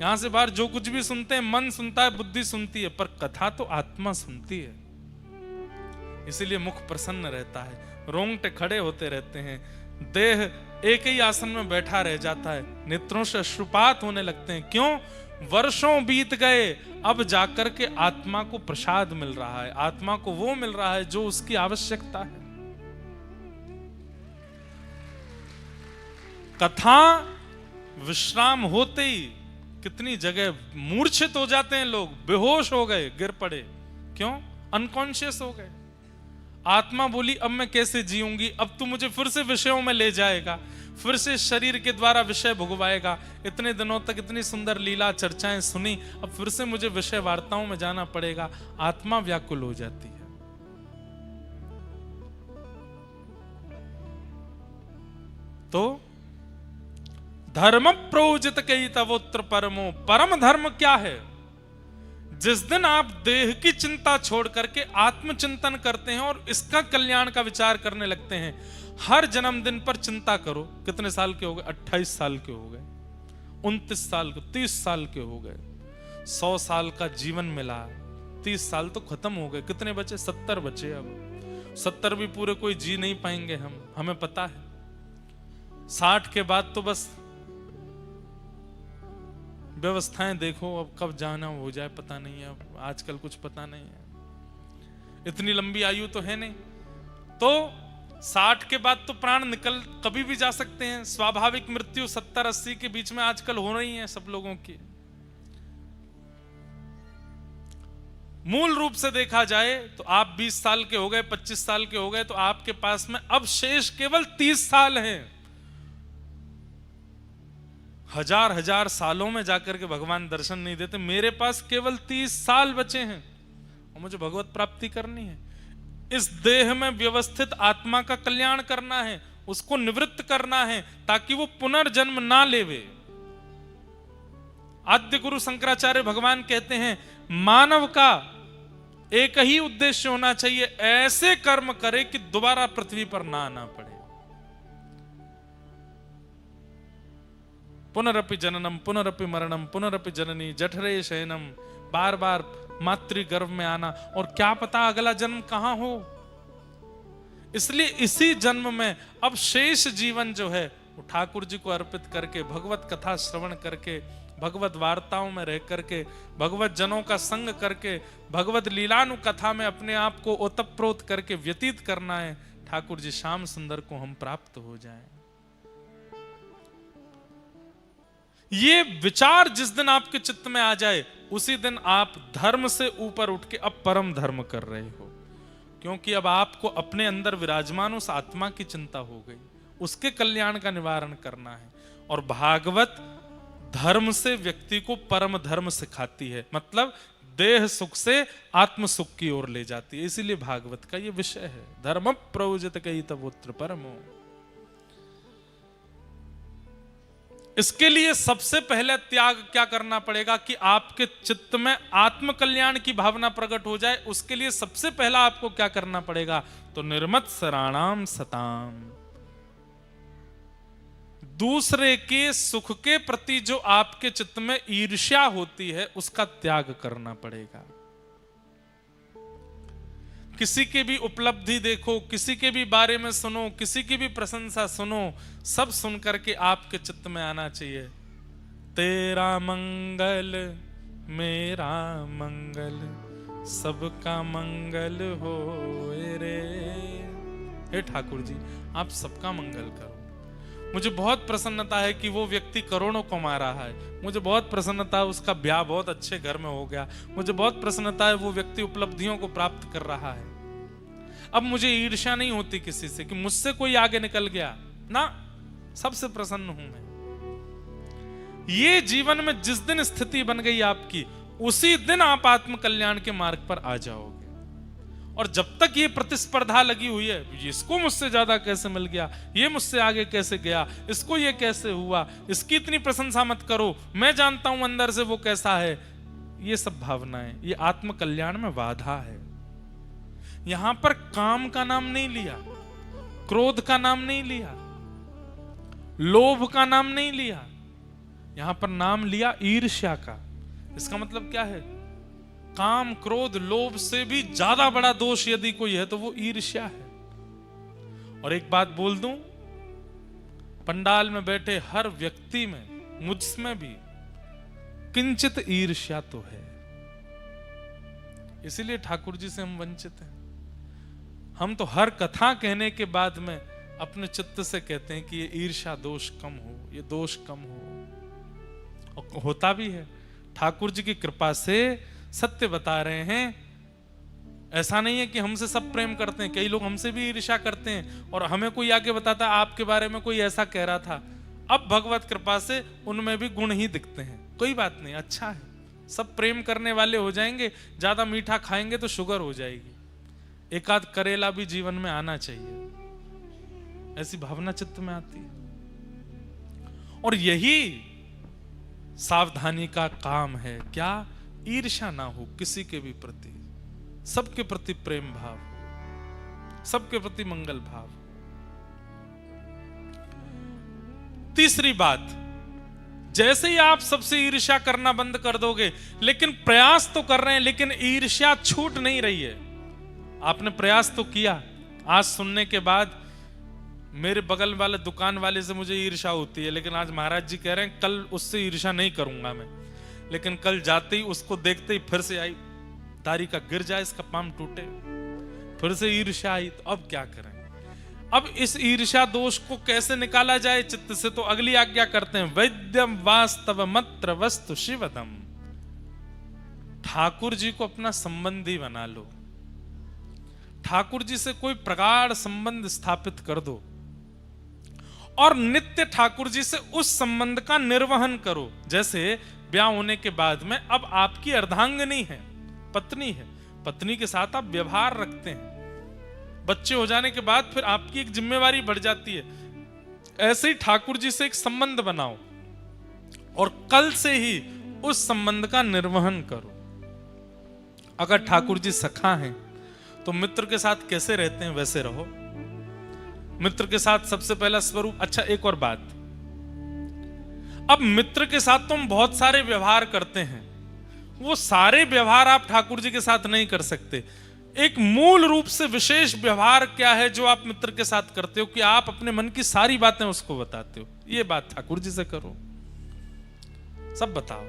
यहां से बाहर जो कुछ भी सुनते हैं मन सुनता है, बुद्धि सुनती है, पर कथा तो आत्मा सुनती है। इसीलिए मुख प्रसन्न रहता है, रोंगटे खड़े होते रहते हैं, देह एक ही आसन में बैठा रह जाता है, नेत्रों से अश्रुपात होने लगते हैं। क्यों? वर्षों बीत गए, अब जाकर के आत्मा को प्रसाद मिल रहा है, आत्मा को वो मिल रहा है जो उसकी आवश्यकता है। कथा विश्राम होते ही कितनी जगह मूर्छित हो जाते हैं लोग, बेहोश हो गए, गिर पड़े। क्यों? अनकॉन्शियस हो गए। आत्मा बोली अब मैं कैसे जीऊंगी, अब तू मुझे फिर से विषयों में ले जाएगा, फिर से शरीर के द्वारा विषय भुगवाएगा। इतने दिनों तक इतनी सुंदर लीला चर्चाएं सुनी, अब फिर से मुझे विषय वार्ताओं में जाना पड़ेगा। आत्मा व्याकुल हो जाती है। तो धर्म प्रोजित कई तवोत्र परमो, परम धर्म क्या है? जिस दिन आप देह की चिंता छोड़ करके आत्मचिंतन करते हैं और इसका कल्याण का विचार करने लगते हैं। हर जन्मदिन पर चिंता करो। कितने साल के हो गए? 28 साल के हो गए, 29 साल के, 30 साल के हो गए, 100 साल का जीवन मिला, 30 साल तो खत्म हो गए, कितने बचे? 70 बचे। अब 70 भी पूरे कोई जी नहीं पाएंगे हम, हमें पता है। 60 के बाद तो बस व्यवस्थाएं देखो, अब कब जाना हो जाए पता नहीं है, अब आजकल कुछ पता नहीं है, इतनी लंबी आयु तो है नहीं। तो 60 के बाद तो प्राण निकल कभी भी जा सकते हैं। स्वाभाविक मृत्यु 70-80 के बीच में आजकल हो रही है सब लोगों की। मूल रूप से देखा जाए तो आप 20 साल के हो गए, 25 साल के हो गए, तो आपके पास में अब शेष केवल 30 साल हैं। हजार सालों में जाकर के भगवान दर्शन नहीं देते। मेरे पास केवल 30 साल बचे हैं और मुझे भगवत प्राप्ति करनी है। इस देह में व्यवस्थित आत्मा का कल्याण करना है, उसको निवृत्त करना है ताकि वो पुनर्जन्म ना लेवे। आद्य गुरु शंकराचार्य भगवान कहते हैं मानव का एक ही उद्देश्य होना चाहिए, ऐसे कर्म करे कि दोबारा पृथ्वी पर ना आना पड़े। पुनरपि जननम पुनरपि मरणम पुनरपि जननी जठरे शयनम, बार बार मातृ गर्भ में आना, और क्या पता अगला जन्म कहां हो। इसलिए इसी जन्म में अब शेष जीवन जो है वो ठाकुर जी को अर्पित करके, भगवत कथा श्रवण करके, भगवत वार्ताओं में रह करके, भगवत जनों का संग करके, भगवत लीलानु कथा में अपने आप को ओतप्रोत करके व्यतीत करना है। ठाकुर जी श्याम सुंदर को हम प्राप्त हो जाएं। ये विचार जिस दिन आपके चित्त में आ जाए, उसी दिन आप धर्म से ऊपर उठ के अब परम धर्म कर रहे हो, क्योंकि अब आपको अपने अंदर विराजमान उस आत्मा की चिंता हो गई, उसके कल्याण का निवारण करना है। और भागवत धर्म से व्यक्ति को परम धर्म सिखाती है, मतलब देह सुख से आत्म सुख की ओर ले जाती है। इसीलिए भागवत का ये विषय है, धर्म प्रयोजित कई तवोत्र परमो। इसके लिए सबसे पहले त्याग क्या करना पड़ेगा कि आपके चित्त में आत्म कल्याण की भावना प्रकट हो जाए। उसके लिए सबसे पहला आपको क्या करना पड़ेगा? तो निर्मत्सराणाम सताम, दूसरे के सुख के प्रति जो आपके चित्त में ईर्ष्या होती है उसका त्याग करना पड़ेगा। किसी की भी उपलब्धि देखो, किसी के भी बारे में सुनो, किसी की भी प्रशंसा सुनो, सब सुन करके आपके चित्त में आना चाहिए तेरा मंगल मेरा मंगल सबका मंगल हो रे। हे ठाकुर जी आप सबका मंगल करो। मुझे बहुत प्रसन्नता है कि वो व्यक्ति करोड़ों कमा रहा है, मुझे बहुत प्रसन्नता है उसका ब्याह बहुत अच्छे घर में हो गया, मुझे बहुत प्रसन्नता है वो व्यक्ति उपलब्धियों को प्राप्त कर रहा है। अब मुझे ईर्ष्या नहीं होती किसी से कि मुझसे कोई आगे निकल गया ना, सबसे प्रसन्न हूं मैं। ये जीवन में जिस दिन स्थिति बन गई आपकी, उसी दिन आप आत्म कल्याण के मार्ग पर आ जाओगे। और जब तक ये प्रतिस्पर्धा लगी हुई है, इसको मुझसे ज्यादा कैसे मिल गया, ये मुझसे आगे कैसे गया, इसको ये कैसे हुआ, इसकी इतनी प्रशंसा मत करो, मैं जानता हूं अंदर से वो कैसा है, ये सब भावनाएं, ये आत्म कल्याण में बाधा है। यहां पर काम का नाम नहीं लिया, क्रोध का नाम नहीं लिया, लोभ का नाम नहीं लिया, यहां पर नाम लिया ईर्ष्या का। इसका मतलब क्या है? काम, क्रोध, लोभ से भी ज्यादा बड़ा दोष यदि कोई है तो वो ईर्ष्या है। और एक बात बोल दूं, पंडाल में बैठे हर व्यक्ति में, मुझमें भी किंचित ईर्ष्या तो है। इसीलिए ठाकुर जी से हम वंचित हैं। हम तो हर कथा कहने के बाद में अपने चित्त से कहते हैं कि ये ईर्ष्या दोष कम हो, ये दोष कम हो, और होता भी है। ठाकुर जी की कृपा से सत्य बता रहे हैं। ऐसा नहीं है कि हमसे सब प्रेम करते हैं, कई लोग हमसे भी ईर्ष्या करते हैं और हमें कोई आके बताता है आपके बारे में कोई ऐसा कह रहा था। अब भगवत कृपा से उनमें भी गुण ही दिखते हैं। कोई बात नहीं, अच्छा है, सब प्रेम करने वाले हो जाएंगे। ज्यादा मीठा खाएंगे तो शुगर हो जाएगी। एक आध करेला भी जीवन में आना चाहिए, ऐसी भावना चित्त में आती है। और यही सावधानी का काम है, क्या? ईर्ष्या ना हो किसी के भी प्रति, सबके प्रति प्रेम भाव, सबके प्रति मंगल भाव। तीसरी बात, जैसे ही आप सबसे ईर्ष्या करना बंद कर दोगे, लेकिन प्रयास तो कर रहे हैं, लेकिन ईर्ष्या छूट नहीं रही है। आपने प्रयास तो किया। आज सुनने के बाद मेरे बगल वाले दुकान वाले से मुझे ईर्ष्या होती है, लेकिन आज महाराज जी कह रहे हैं कल उससे ईर्ष्या नहीं करूंगा मैं। लेकिन कल जाते ही उसको देखते ही फिर से आई, तारी का गिर जाए इसका पाम टूटे, फिर से ईर्ष्या आई। तो अब क्या करें? अब इस ईर्ष्या दोष को कैसे निकाला जाए चित्त से? तो अगली आज्ञा करते हैं, वैद्यम वास्तव मत्र वस्तु शिवदम। ठाकुर जी को अपना संबंधी बना लो, ठाकुर जी से कोई प्रगाढ़ संबंध स्थापित कर दो और नित्य ठाकुर जी से उस संबंध का निर्वहन करो। जैसे ब्याह होने के बाद में अब आपकी अर्धांगिनी है, पत्नी है, पत्नी के साथ आप व्यवहार रखते हैं। बच्चे हो जाने के बाद फिर आपकी एक जिम्मेवारी बढ़ जाती है। ऐसे ही ठाकुर जी से एक संबंध बनाओ और कल से ही उस संबंध का निर्वहन करो। अगर ठाकुर जी सखा हैं तो मित्र के साथ कैसे रहते हैं वैसे रहो। मित्र के साथ सबसे पहला स्वरूप। अच्छा, एक और बात, अब मित्र के साथ तो हम बहुत सारे व्यवहार करते हैं, वो सारे व्यवहार आप ठाकुर जी के साथ नहीं कर सकते। एक मूल रूप से विशेष व्यवहार क्या है जो आप मित्र के साथ करते हो, कि आप अपने मन की सारी बातें उसको बताते हो। ये बात ठाकुर जी से करो, सब बताओ।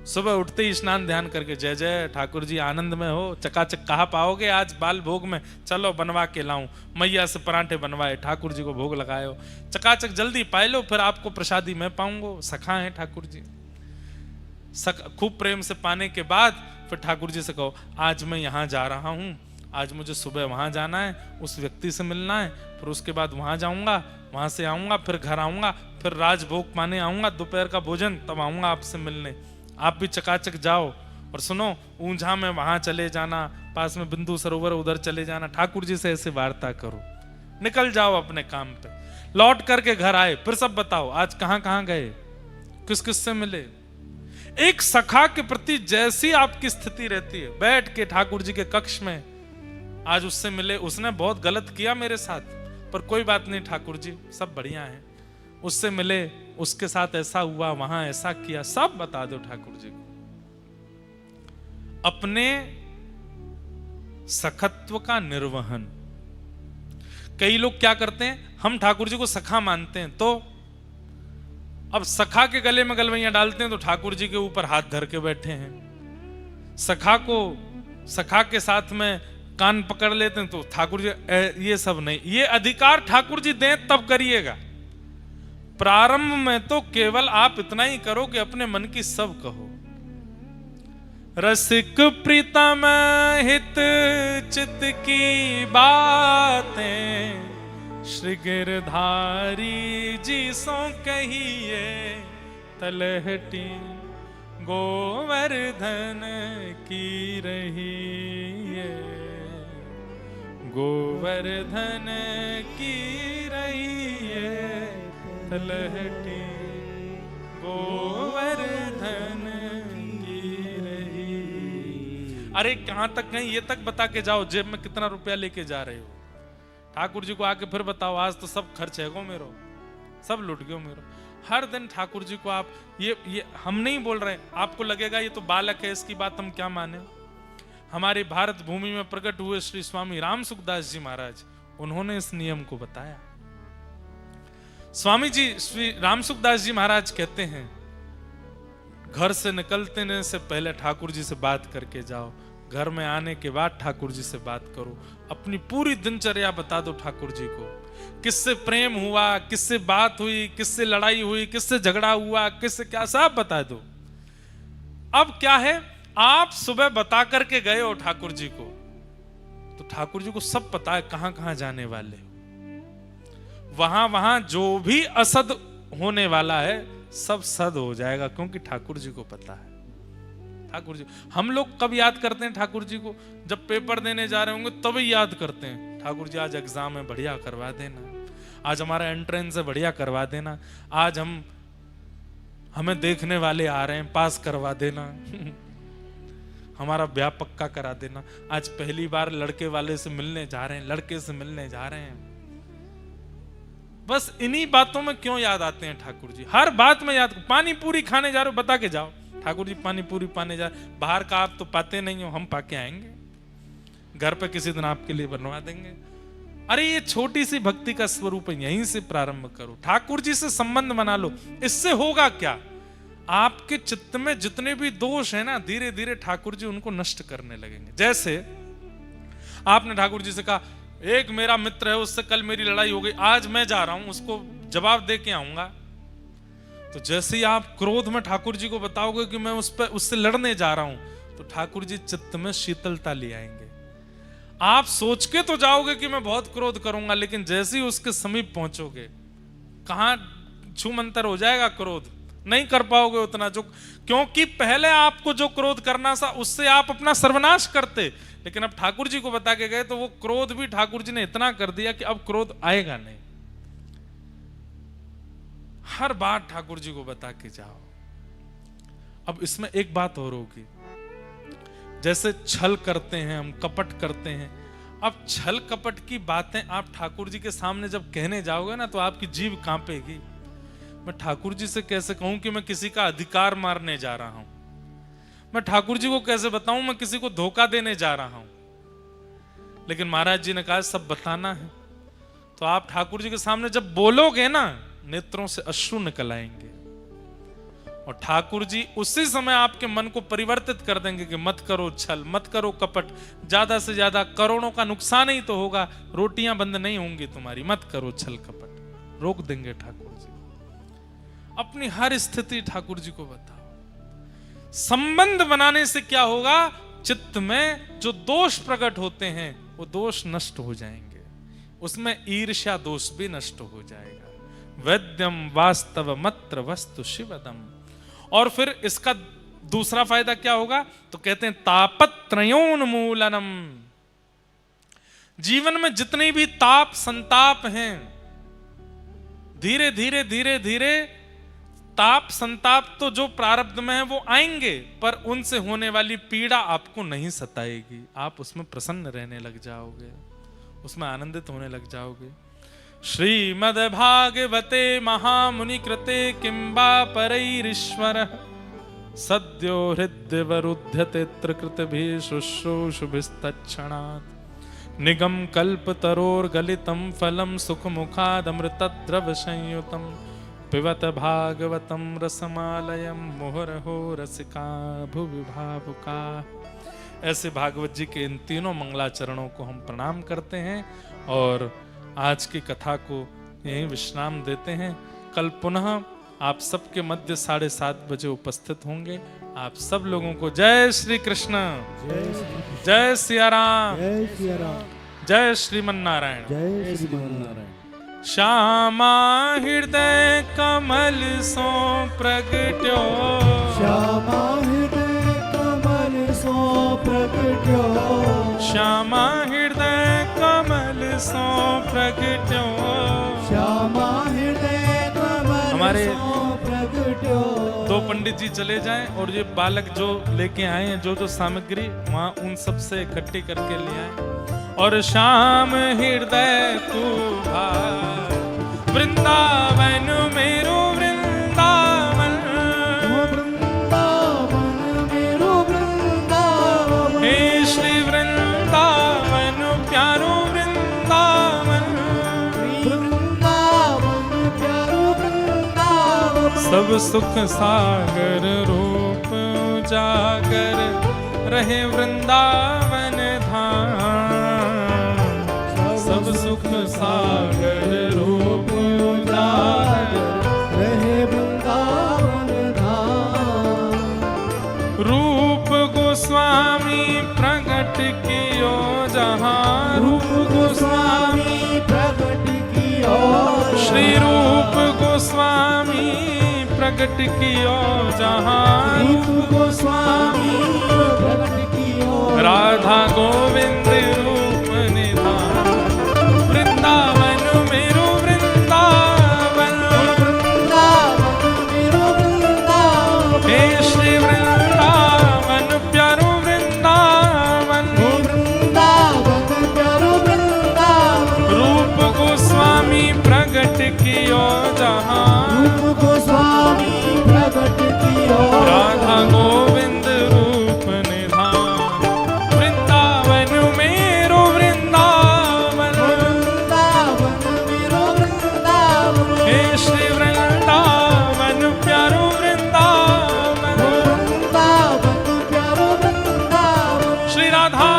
सुबह उठते ही स्नान ध्यान करके, जय जय ठाकुर जी, आनंद में हो, चकाचक कहा पाओगे आज बाल भोग में, चलो बनवा के लाऊं, मैया से परांठे बनवाए, ठाकुर जी को भोग लगाए हो, चकाचक जल्दी पाए लो, फिर आपको प्रसादी मैं पाऊंगा। सखा है ठाकुर जी। खूब प्रेम से पाने के बाद फिर ठाकुर जी से कहो, आज मैं यहाँ जा रहा हूँ, आज मुझे सुबह वहां जाना है, उस व्यक्ति से मिलना है, फिर उसके बाद वहां जाऊंगा, वहां से आऊंगा, फिर घर आऊंगा, फिर राजभोग पाने आऊंगा, दोपहर का भोजन, तब आऊंगा आपसे मिलने। आप भी चकाचक जाओ। और सुनो, ऊंझा में वहां चले जाना, पास में बिंदु सरोवर उधर चले जाना, ठाकुर जी से ऐसे वार्ता करो। निकल जाओ अपने काम पे, लौट करके घर आए, फिर सब बताओ आज कहां कहां गए, किस किस से मिले। एक सखा के प्रति जैसी आपकी स्थिति रहती है, बैठ के ठाकुर जी के कक्ष में, आज उससे मिले, उसने बहुत गलत किया मेरे साथ, पर कोई बात नहीं ठाकुर जी, सब बढ़िया है। उससे मिले, उसके साथ ऐसा हुआ, वहां ऐसा किया, सब बता दो ठाकुर जी को। अपने सखत्व का निर्वहन। कई लोग क्या करते हैं, हम ठाकुर जी को सखा मानते हैं, तो अब सखा के गले में गलवैयां डालते हैं तो ठाकुर जी के ऊपर हाथ धर के बैठे हैं। सखा के साथ में कान पकड़ लेते हैं तो ठाकुर जी, ये सब नहीं। ये अधिकार ठाकुर जी दें तब करिएगा। प्रारंभ में तो केवल आप इतना ही करो कि अपने मन की सब कहो। रसिक प्रीतम हित चित की बातें, श्री गिरधारी जी सो कहिए, तलहटी गोवर्धन की रही है, गोवर्धन की रही है, तलहटी गोवर्धन की रही। अरे कहां तक गए, ये तक बता के जाओ, जेब में कितना रुपया लेके जा रहे हो। ठाकुर जी को आके फिर बताओ, आज तो सब खर्च है गो मेरो, सब लुट गयो मेरो। हर दिन ठाकुर जी को आप, ये हम नहीं बोल रहे, आपको लगेगा ये तो बालक है, इसकी बात हम क्या माने। हमारी भारत भूमि में प्रकट हुए श्री स्वामी राम सुखदास जी महाराज, उन्होंने इस नियम को बताया। स्वामी जी श्री राम सुखदास जी महाराज कहते हैं, घर से निकलने से पहले ठाकुर जी से बात करके जाओ, घर में आने के बाद ठाकुर जी से बात करो, अपनी पूरी दिनचर्या बता दो ठाकुर जी को, किससे प्रेम हुआ, किससे बात हुई, किससे लड़ाई हुई, किससे झगड़ा हुआ, किससे क्या, सब बता दो। अब क्या है, आप सुबह बता करके गए हो ठाकुर जी को, तो ठाकुर जी को सब पता है कहां कहां जाने वाले हो, वहां वहां जो भी असद होने वाला है सब सद हो जाएगा, क्योंकि ठाकुर जी को पता है। ठाकुर जी, हम लोग कब याद करते हैं ठाकुर जी को? जब पेपर देने जा रहे होंगे तभी याद करते हैं, ठाकुर जी आज एग्जाम है बढ़िया करवा देना, आज हमारा एंट्रेंस है बढ़िया करवा देना, आज हमें देखने वाले आ रहे हैं पास करवा देना हमारा ब्याह पक्का करा देना, आज पहली बार लड़के वाले से मिलने जा रहे हैं, लड़के से मिलने जा रहे हैं। बस इन्हीं बातों में क्यों याद आते हैं ठाकुर जी? हर बात में याद। पानी पूरी खाने जा रहे हो, बता के जाओ, ठाकुर जी पानी पूरी पाने जा, बाहर का आप तो पाते नहीं हो, हम पाके आएंगे, घर पे किसी दिन आपके लिए बनवा देंगे। अरे ये छोटी सी भक्ति का स्वरूप है, यहीं से प्रारंभ करो, ठाकुर जी से संबंध बना लो। इससे होगा क्या, आपके चित्त में जितने भी दोष है ना, धीरे धीरे ठाकुर जी उनको नष्ट करने लगेंगे। जैसे आपने ठाकुर जी से कहा, एक मेरा मित्र है, उससे कल मेरी लड़ाई हो गई, आज मैं जा रहा हूं उसको जवाब दे के आऊंगा, तो जैसे ही आप क्रोध में ठाकुर जी को बताओगे कि मैं उससे लड़ने जा रहा हूं, तो ठाकुर जी चित्त में शीतलता ले आएंगे। आप सोच के तो जाओगे कि मैं बहुत क्रोध करूंगा, लेकिन जैसे ही उसके समीप पहुंचोगे, कहां छूमंतर हो जाएगा क्रोध, नहीं कर पाओगे उतना, जो क्योंकि पहले आपको जो क्रोध करना था उससे आप अपना सर्वनाश करते, लेकिन अब ठाकुर जी को बता के गए तो वो क्रोध भी ठाकुर जी ने इतना कर दिया कि अब क्रोध आएगा नहीं। हर बात ठाकुर जी को बता के जाओ। अब इसमें एक बात और होगी, जैसे छल करते हैं हम, कपट करते हैं, अब छल कपट की बातें आप ठाकुर जी के सामने जब कहने जाओगे ना, तो आपकी जीभ कांपेगी। मैं ठाकुर जी से कैसे कहूं कि मैं किसी का अधिकार मारने जा रहा हूं, मैं ठाकुर जी को कैसे बताऊं मैं किसी को धोखा देने जा रहा हूं, लेकिन महाराज जी ने कहा सब बताना है। तो आप ठाकुर जी के सामने जब बोलोगे ना, नेत्रों से अश्रु निकल आएंगे, और ठाकुर जी उसी समय आपके मन को परिवर्तित कर देंगे कि मत करो छल, मत करो कपट, ज्यादा से ज्यादा करोड़ों का नुकसान ही तो होगा, रोटियां बंद नहीं होंगी तुम्हारी, मत करो छल कपट, रोक देंगे ठाकुर जी। अपनी हर स्थिति ठाकुर जी को बताओ। संबंध बनाने से क्या होगा, चित्त में जो दोष प्रकट होते हैं वो दोष नष्ट हो जाएंगे, उसमें ईर्ष्या दोष भी नष्ट हो जाएगा। वैद्यम वास्तव मत्र वस्तु शिवदम। और फिर इसका दूसरा फायदा क्या होगा, तो कहते हैं तापत्रयोन्मूलनम। जीवन में जितने भी ताप संताप हैं, धीरे धीरे धीरे धीरे ताप संताप तो जो प्रारब्ध में है वो आएंगे, पर उनसे होने वाली पीड़ा आपको नहीं सताएगी, आप उसमें प्रसन्न रहने लग जाओगे, उसमें आनंदित होने लग जाओगे। श्रीमद् भागवते महामुनि कृते किंबा परैरीश्वर सद्यो हृद्यवरुध्यते त्रिकृतभिः शुश्रूषुभिस्तत्क्षणात् निगम कल्पतरोर्गलितं फलं सुखमुखादमृतद्रव संयुतं पिबत भागवतं रसमालयं मुहुरहो रसिका भुवि भावुका। ऐसे भागवत जी के इन तीनों मंगलाचरणों को हम प्रणाम करते हैं और आज की कथा को यहीं विश्राम देते हैं। कल पुनः आप सबके मध्य 7:30 बजे उपस्थित होंगे। आप सब लोगों को जय श्री कृष्ण, जय सिया राम, जय श्रीमन नारायण, जय श्रीमन नारायण। श्यामा हृदय कमल सो प्रगट्यो, श्यामा हृदय कमल सो प्रगट्यो, श्यामा हृदय कमल सो प्रगट्यो, श्यामा हृदय कमल हमारे सो प्रगट्यो। 2 पंडित जी चले जाएं और ये बालक जो लेके आए हैं जो सामग्री वहां उन सब से इकट्ठी करके ले आए। और श्याम हृदय तू भार, वृंदावन मेरो वृंदावन, वृंदावन मेरो वृंदावन, हे श्री सब सुख सागर रूप उजागर रहे वृंदावन धाम। सब सुख सागर रूप उजागर रहे वृंदावन धाम। रूप गोस्वामी प्रकट कियो जहाँ। रूप गोस्वामी प्रकट कियो श्री रूप गोस्वामी प्रकट कियो जहाँ। रूप गोस्वामी प्रकट कियो राधा गोविंद रूप निधान। वृंदावन मेरो वृंदावन। वृंदावन मेरो वृंदावन। हे श्री वृंदावन प्यारो वृंदावन। वृंदावन प्यारो वृंदावन। रूप गोस्वामी प्रकट कियो जहाँ। रूप गोस्वामी प्रकट कियो राधा गोविंद रूप निधान। वृंदावन मेरो वृंदावन। वृंदावन मेरो वृंदावन। हे श्री वृंदावन प्यारो वृंदावन। वृंदावन प्यारो वृंदावन। श्री राधा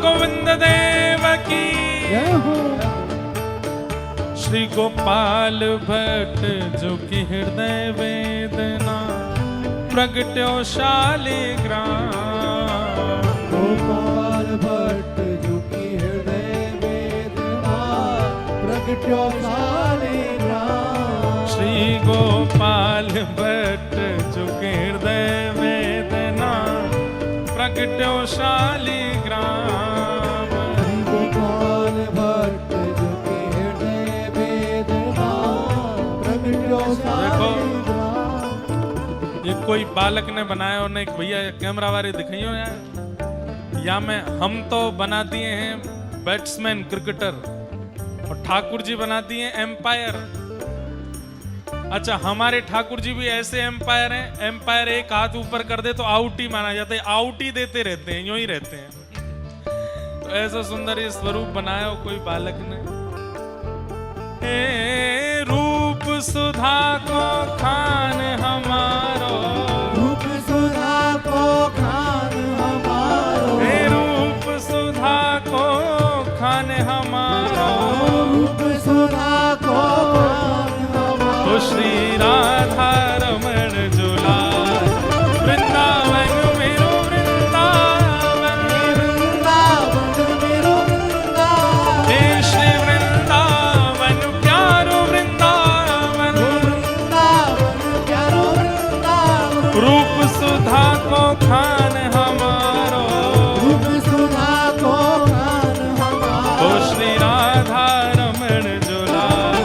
गोविंद देव की। जय हो। श्री गोपाल भट्ट जो की हृदय वेदना प्रगट्यो शालिग्राम। गोपाल भट्ट जो की हृदय वेदना प्रगट्यो शालिग्राम। श्री गोपाल भट्ट जो की हृदय वेदना प्रगट्यो शालिग्राम। श्री गोपाल भट्ट जो की हृदय वेदना प्रगट्यो शालिग्राम। ये कोई बालक ने बनाया और नहीं भैया कैमरा वाले दिखाइयो यार। या मैं हम तो बना दिए हैं बैट्समैन क्रिकेटर और ठाकुर जी बना दिए एम्पायर। अच्छा हमारे ठाकुर जी भी ऐसे एम्पायर हैं। एम्पायर एक हाथ ऊपर कर दे तो आउट ही माना जाता है। आउट ही देते रहते हैं, यूं ही रहते हैं। तो ऐसा सुंदर ये स्वरूप बनाया हो कोई बालक ने। हे रूप सुधा को खान हमारो। रूप सुधा को खान हमारो। हे रूप सुधा को खान हमारो। रूप सुधा को खान हमारो। तो श्री राधा रमण जुलाल। वृंदावन मेरो वृंदावन। वृंदावन मेरो वृंदावन। हे श्री वृंदावन प्यारो वृंदावन। वृंदावन प्यारो वृंदावन। रूप सुधा को खान हमारो। रूप सुधा को खान हमारो। तो श्री राधा रमण जुलाल।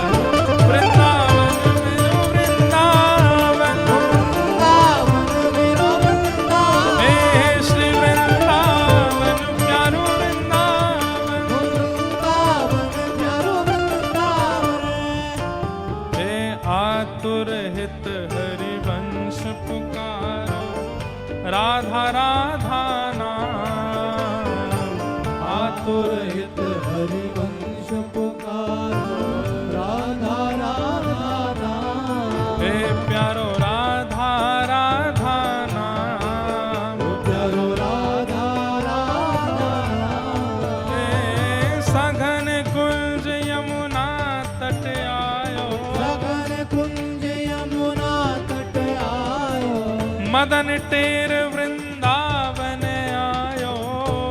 वृंदावन मेरो वृंदावन। वृंदावन मेरो वृंदावन। हे श्री वृंदावन प्यारो वृंदावन। वृंदावन प्यारो वृंदावन। हे आतुर हित हरिवंश पुकारो। राधा राधा नाम। आतुर हित हरिवंश पुकारो। राधा राधा नाम। हे प्यारो राधा राधा नाम। प्यारो राधा राधा नाम। हे सघन कुंज यमुना तट आयो। गगन कुंज यमुना तट आयो। मदन टेर वृंदावन आयो।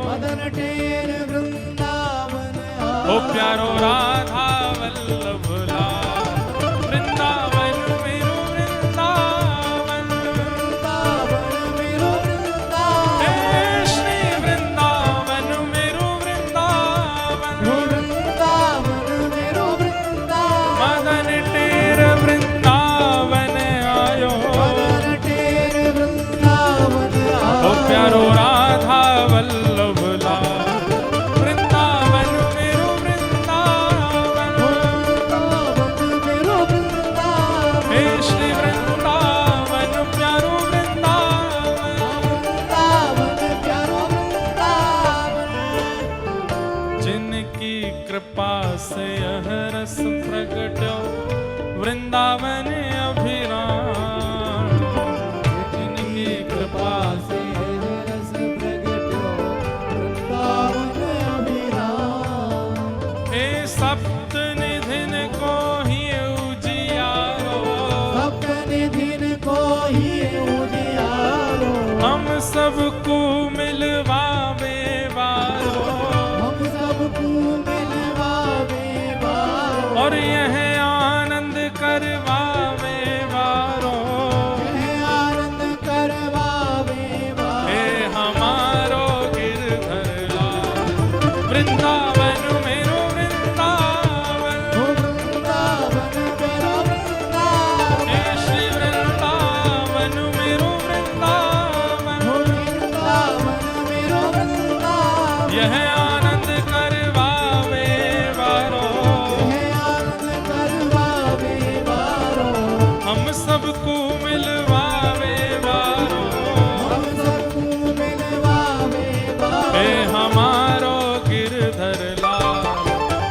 मदन टेर वृंदावन आयो। ओ प्यारो राधा वल्लभ लाल। वृंदावन मेरो वृंदावन। वृंदावन मेरो वृंदावन। हे श्री वृंदावन मेरो वृंदावन। वृंदावन मेरो वृंदावन। मदन टेर वृंदावन आयो। मदन टेर वृंदावन आयो। ओ प्यारो राधा वल्लभ लाल। वृंदावन मेरो वृंदावन। वृंदावन मेरो वृंदावन। हे श्री वृंदावन प्यारो वृंदावन। वृंदावन प्यारो वृंदावन। जिनकी कृपा से यह रस प्रगट्यो वृंदावन अभिराम। सबको मिलवावे वारो, हम सबको मिलवावे वारो, और यह आनंद करवावे वारो, यह आनंद करवावे वारो। हे हमारो गिरधर लाल, वृंदावन मेरो वृंदावन, ओ वृंदावन मेरो वृंदावन, हे श्री वृंदावन मेरो वृंदावन, ओ वृंदावन मेरो वृंदावन, यह आनंद करवावे वारो, यह आनंद करवावे वारो, हम सबको मिलवावे वारो, हम सबको मिलवावे वारो। हे हमारो गिरधर लाल,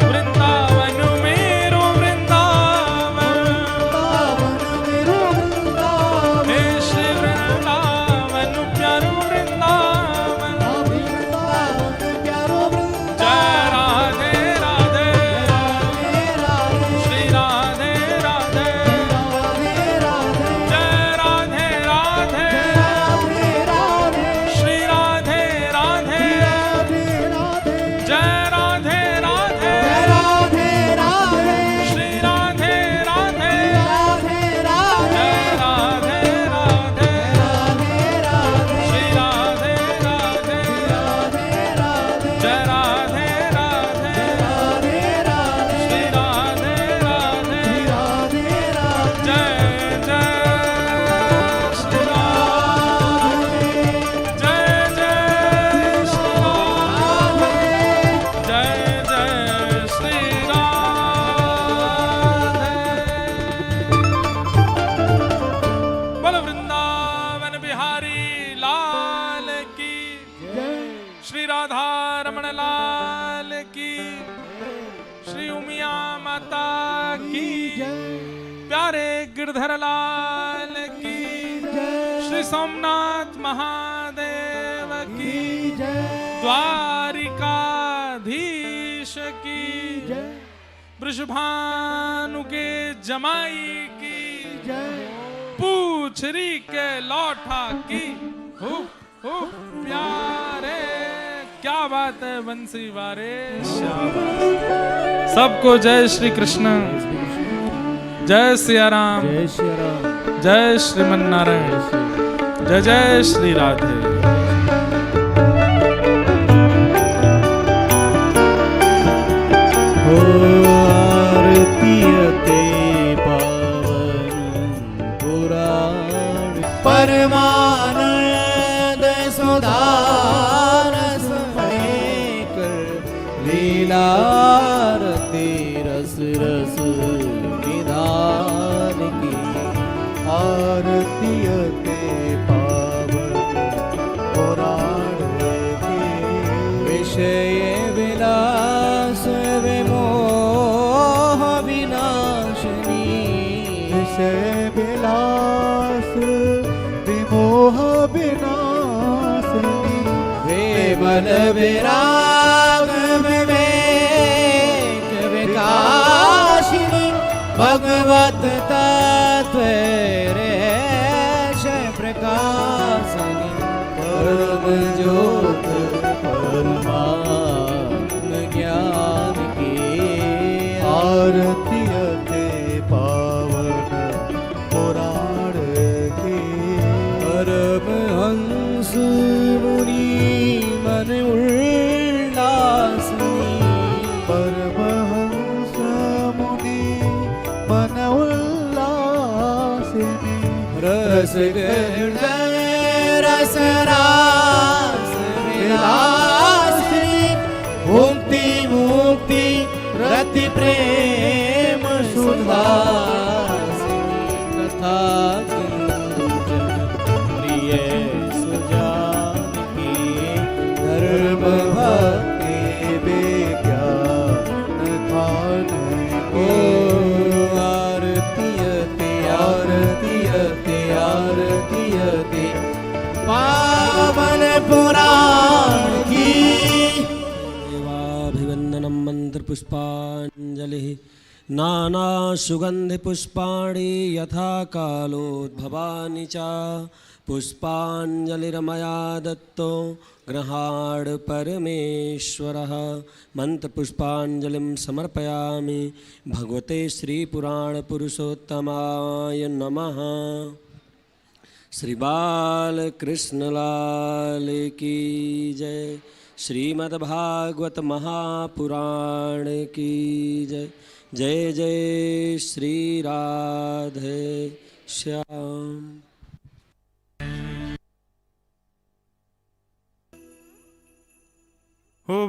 वृंदावन मेरो वृंदावन, वृंदावन मेरो वृंदावन, हे श्री वृंदावन प्यारो वृंदावन, वृंदावन प्यारो वृंदावन। जय राधे राधे, राधे राधे, श्री राधे राधे, राधे राधे, जय राधे राधे, राधे राधे, श्री राधे राधे, राधे राधे, जय राधे राधे, राधे राधे, श्री राधे राधे, राधे राधे, जय राधे राधे, राधे राधे, श्री राधे राधे, राधे राधे, जय राधे राधे, राधे राधे, श्री राधे राधे, राधे राधे, जय जय श्री राम, जय जय श्री राम, जय जय श्री राधे। बोलो वृंदावन बिहारी लाल की, श्री राधा रमण लाल की, श्री उमिया माता की, प्यारे गिरधर लाल की, श्री सोमनाथ महादेव की, द्वारिकाधीश की, वृषभानु के जमाई की, पूछरी के लौठा की, हो प्यारे, क्या बात है बंसी वारे, शाबाश। सबको जय श्री कृष्ण, जय सिया राम, जय श्री राम, जय श्रीमन नारायण, जय जय श्री राधे। हो आरतीयते पावन पुराण, परमानंद सुधारस में कर, लीलारती रस रस निधान की। आरतीयते पावन पुराण की, विषय विलास विमोह विनाशिनी, विषय विलास विमोह विनाशिनी, वेबल विराग विवेक विकासिनी, भगवत तत्व रेश प्रकाशनी, परम ज्योत परमात्म ज्ञान की। आरतीयते पावन पुराण की, परमहंस मुनि मन उल्लासनी, परमहंस मुनि मन उल्लासिनी, रस हृदय रस रास विलासिनी, मुक्ति मुक्ति रति प्रेम सुधासिनी, कथा किंचन प्रिय सुजान की, धर्म भक्ति विज्ञान खान की। आरतीयते आरतीयते आरतीयते पावन पुराण की। देवाभिवन्दनं मन्त्रपुष्पाञ्जलिः नानासुगन्धिपुष्पाणि यथा कालोद्भवानि च पुष्पाञ्जलिर्मया दत्तो गृहाण परमेश्वरः मन्त्रपुष्पाञ्जलिं समर्पयामि भगवते श्रीपुराणपुरुषोत्तमाय नमः। श्री बालकृष्णलाल की जय। श्रीमद्भागवत महापुराण की जय। जय जय श्री राधे श्याम। हो